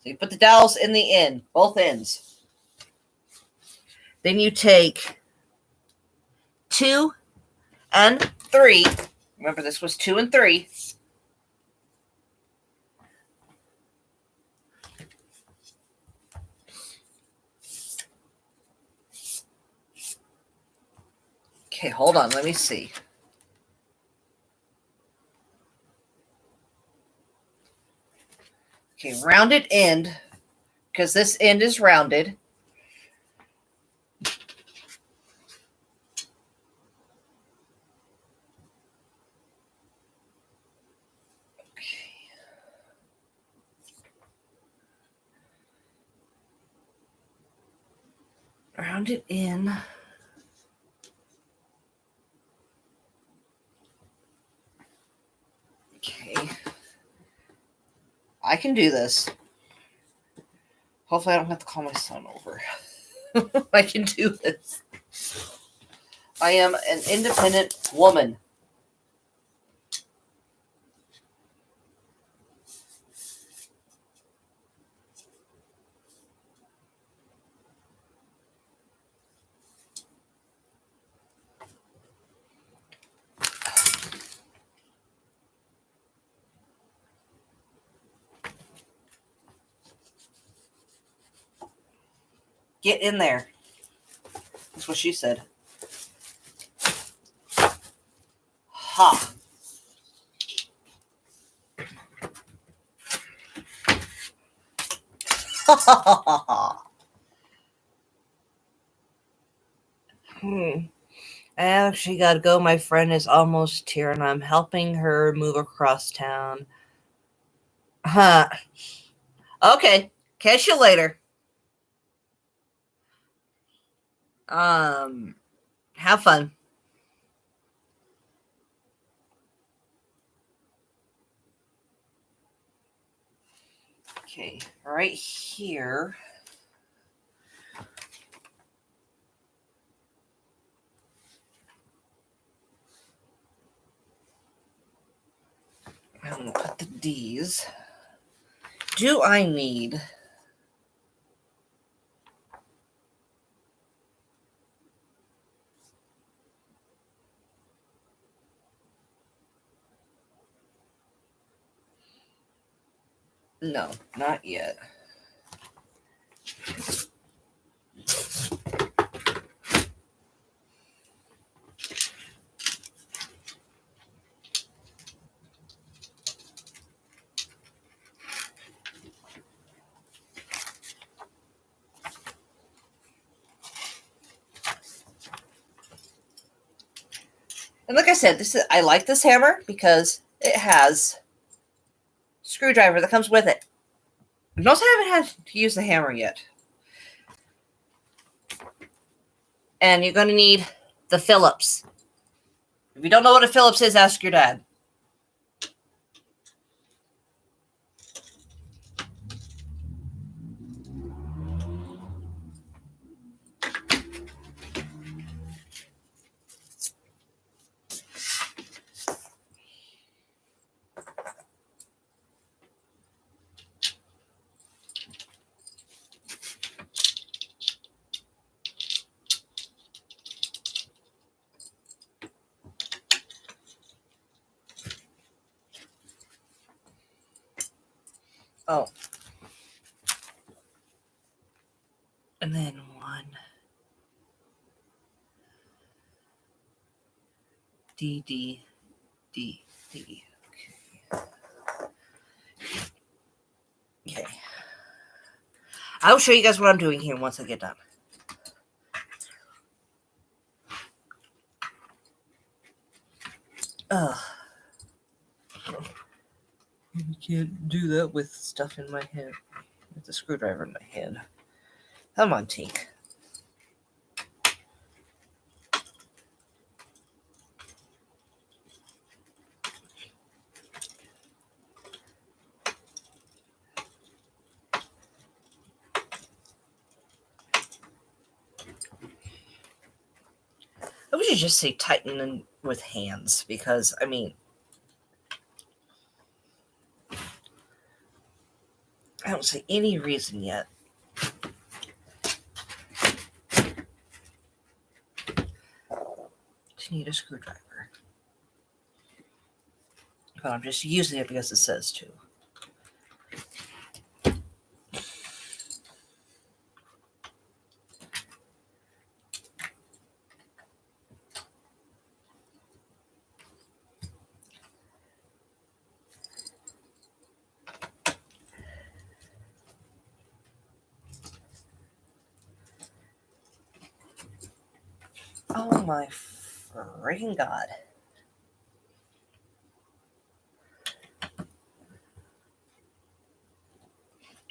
[SPEAKER 1] you put the dowels in the end, both ends. Then you take 2 and 3. Remember, this was 2 and 3. Okay, hold on. Let me see. Okay, rounded end, because this end is rounded. Round it in. Okay. I can do this. Hopefully I don't have to call my son over. I can do this. I am an independent woman. Get in there. That's what she said. Ha. I actually got to go. My friend is almost here, and I'm helping her move across town. Huh. Okay. Catch you later. Have fun. Okay, right here. I'm going to put the D's. Do I need... No, not yet. And like I said, I like this hammer because it has screwdriver that comes with it. Notice I haven't had to use the hammer yet. And you're going to need the Phillips. If you don't know what a Phillips is, ask your dad. Oh. And then 1. D, D, D, D. Okay. Okay. I will show you guys what I'm doing here once I get done. Ugh. You can't do that with stuff in my head. With the screwdriver in my head. Come on, Tink. should just say tighten with hands because, I mean, I don't see any reason yet. To need a screwdriver. But I'm just using it because it says to. Oh my freaking God.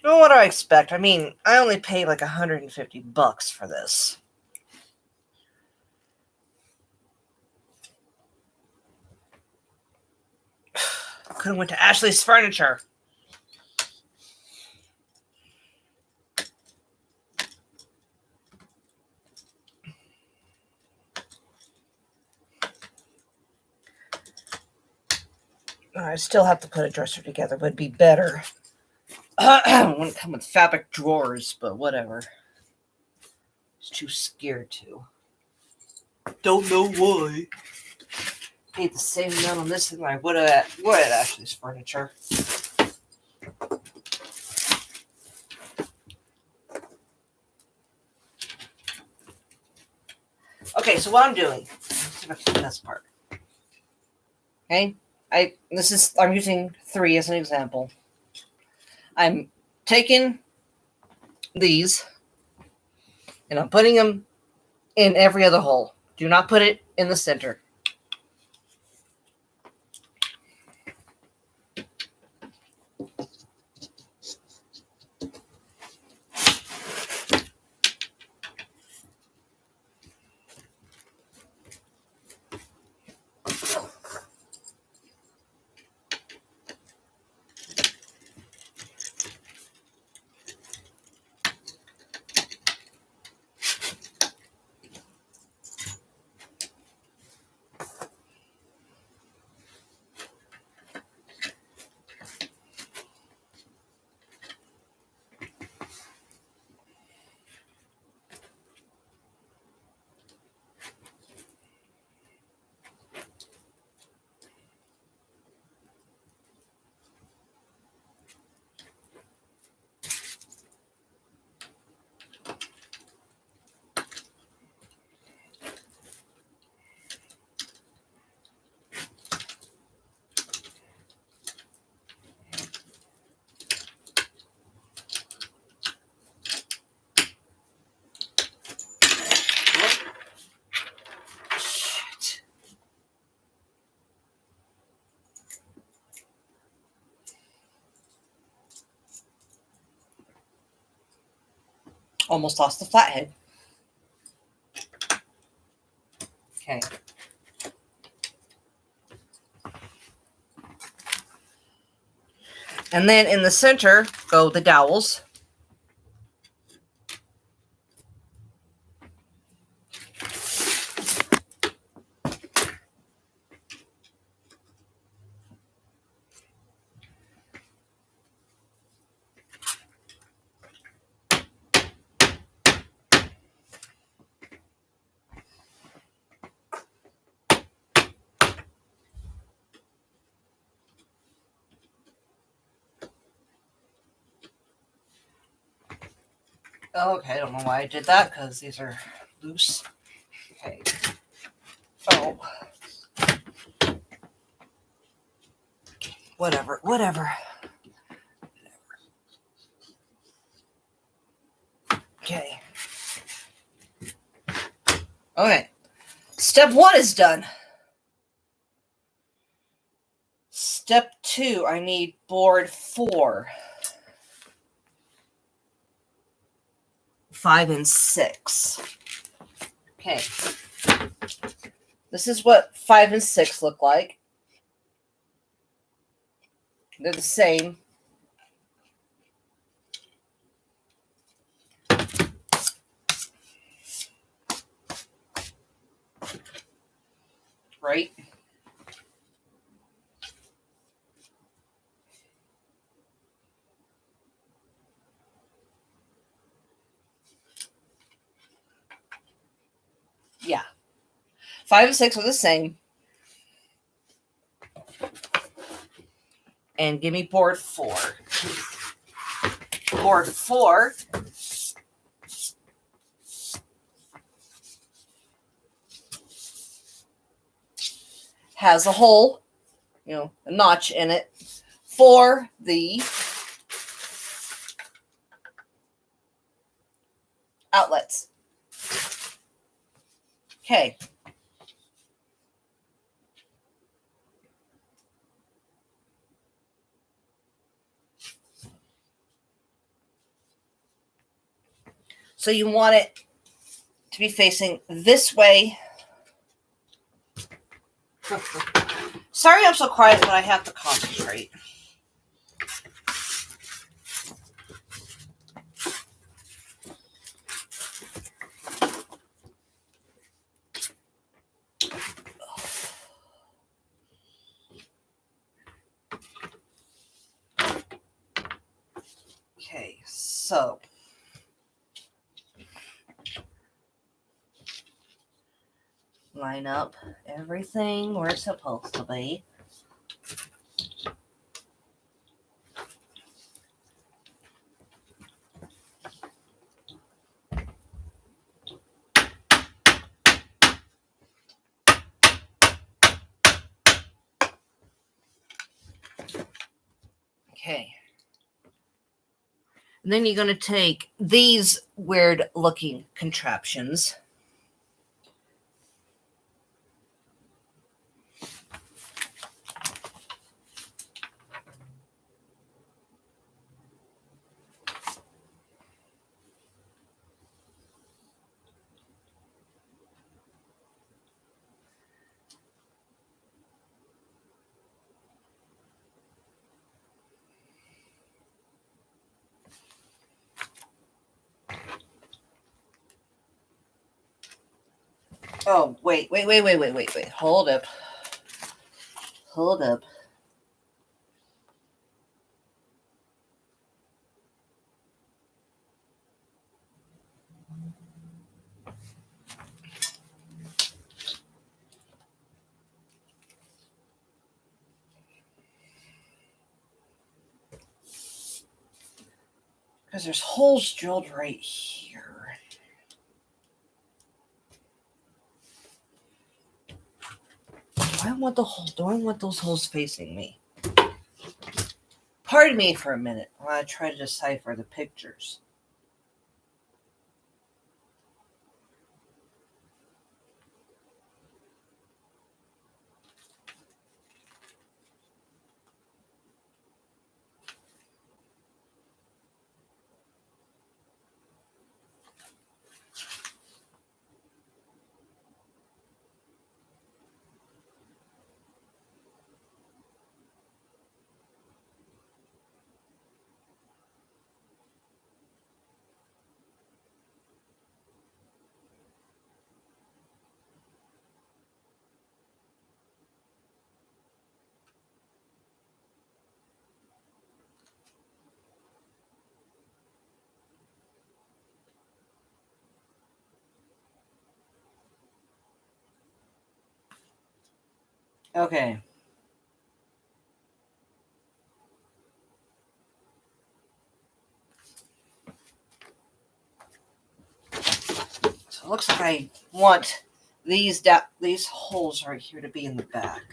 [SPEAKER 1] Well, what do I expect? I mean, I only paid like $150 for this. Could have went to Ashley's Furniture. I still have to put a dresser together, but it'd be better. Wouldn't come with fabric drawers, but whatever. It's too scared to. Don't know why. Paid the same amount on this than I would at Ashley's Furniture. Okay, so what I'm doing. Let's see if I can do this part. Okay, I'm using 3 as an example. I'm taking these and I'm putting them in every other hole. Do not put it in the center. Almost lost the flathead. Okay. And then in the center go the dowels. Oh, okay, I don't know why I did that because these are loose. Okay. Oh. Whatever. Okay. Okay. Step 1 is done. Step 2, I need board 4, 5, and 6. Okay. This is what 5 and 6 look like. They're the same. right? Yeah. 5 and 6 are the same. And give me board 4. Board 4 has a hole, a notch in it for the outlets. Okay. So you want it to be facing this way. Sorry I'm so quiet, but I have to concentrate. Okay, so line up everything where it's supposed to be. Okay. And then you're going to take these weird looking contraptions. Oh, wait. Hold up. Because there's holes drilled right here. Do I want those holes facing me? Pardon me for a minute while I try to decipher the pictures. Okay. So it looks like I want these holes right here to be in the back.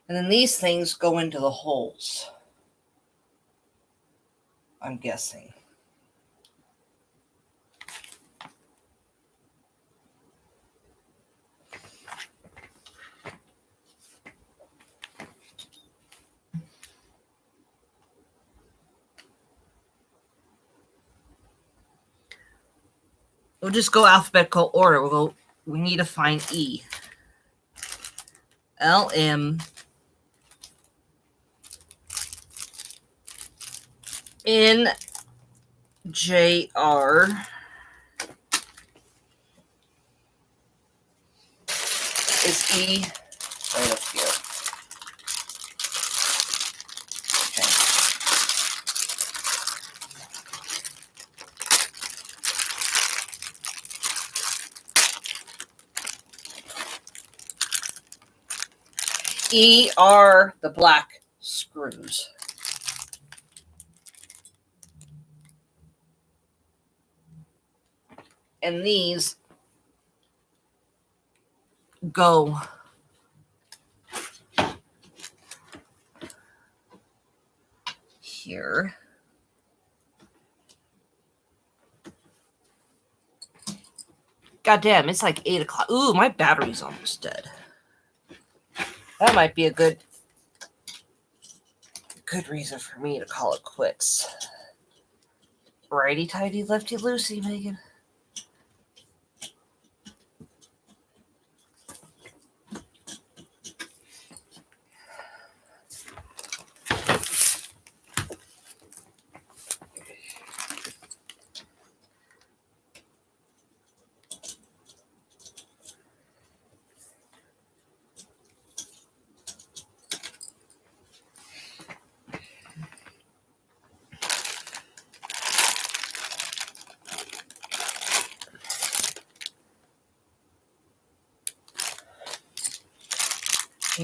[SPEAKER 1] And then these things go into the holes, I'm guessing. We'll just go alphabetical order. We need to find E. L, M, NJR is E. Right up here. E are the black screws. And these go here. God damn, it's like 8 o'clock. Ooh, my battery's almost dead. That might be a good reason for me to call it quits. Righty tighty, lefty loosey, Megan.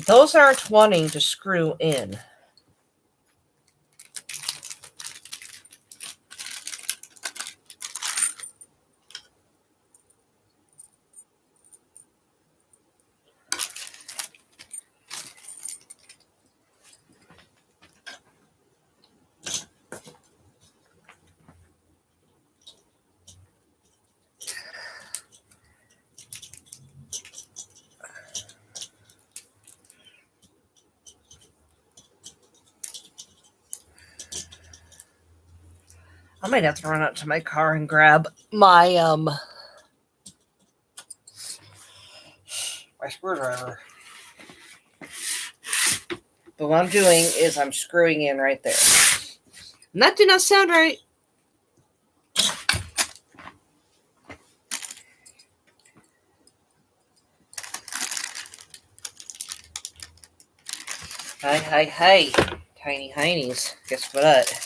[SPEAKER 1] Those aren't wanting to screw in. I might have to run out to my car and grab my screwdriver. But what I'm doing is I'm screwing in right there. And that did not sound right. Hi. Tiny heinies. Guess what?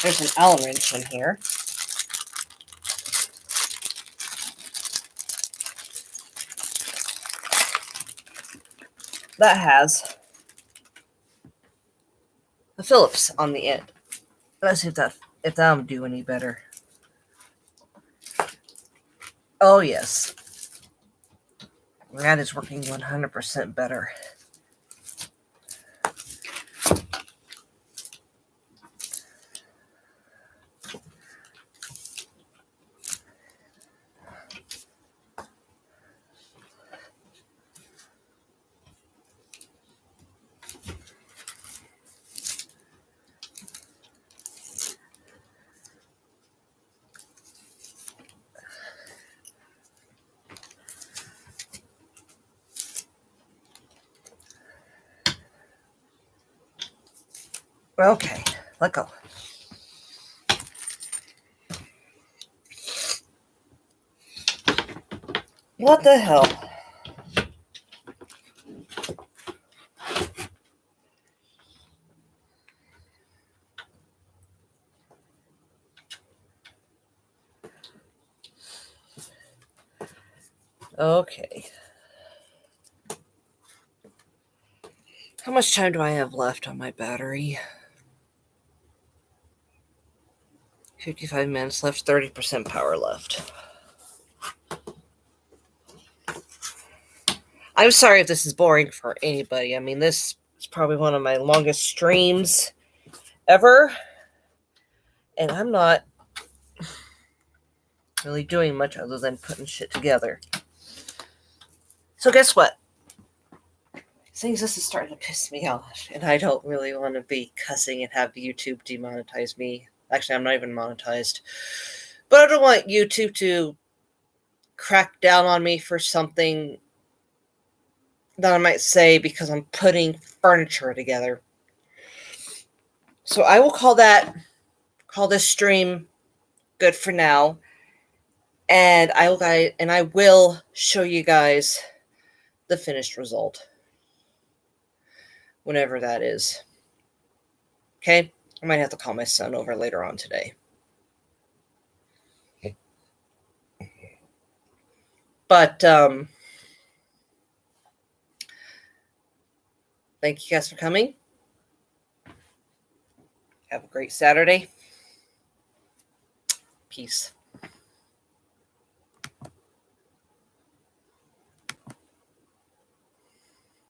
[SPEAKER 1] There's an Allen wrench in here. That has a Phillips on the end. Let's see if that'll do any better. Oh yes. That is working 100% better. Okay, let go. What the hell? Okay. How much time do I have left on my battery? 55 minutes left, 30% power left. I'm sorry if this is boring for anybody. I mean, this is probably one of my longest streams ever. And I'm not really doing much other than putting shit together. So guess what? Things this is starting to piss me off. And I don't really want to be cussing and have YouTube demonetize me. Actually, I'm not even monetized. But I don't want YouTube to crack down on me for something that I might say because I'm putting furniture together. So I will call this stream good for now. And I will show you guys the finished result. Whenever that is. Okay? I might have to call my son over later on today. But thank you guys for coming. Have a great Saturday. Peace.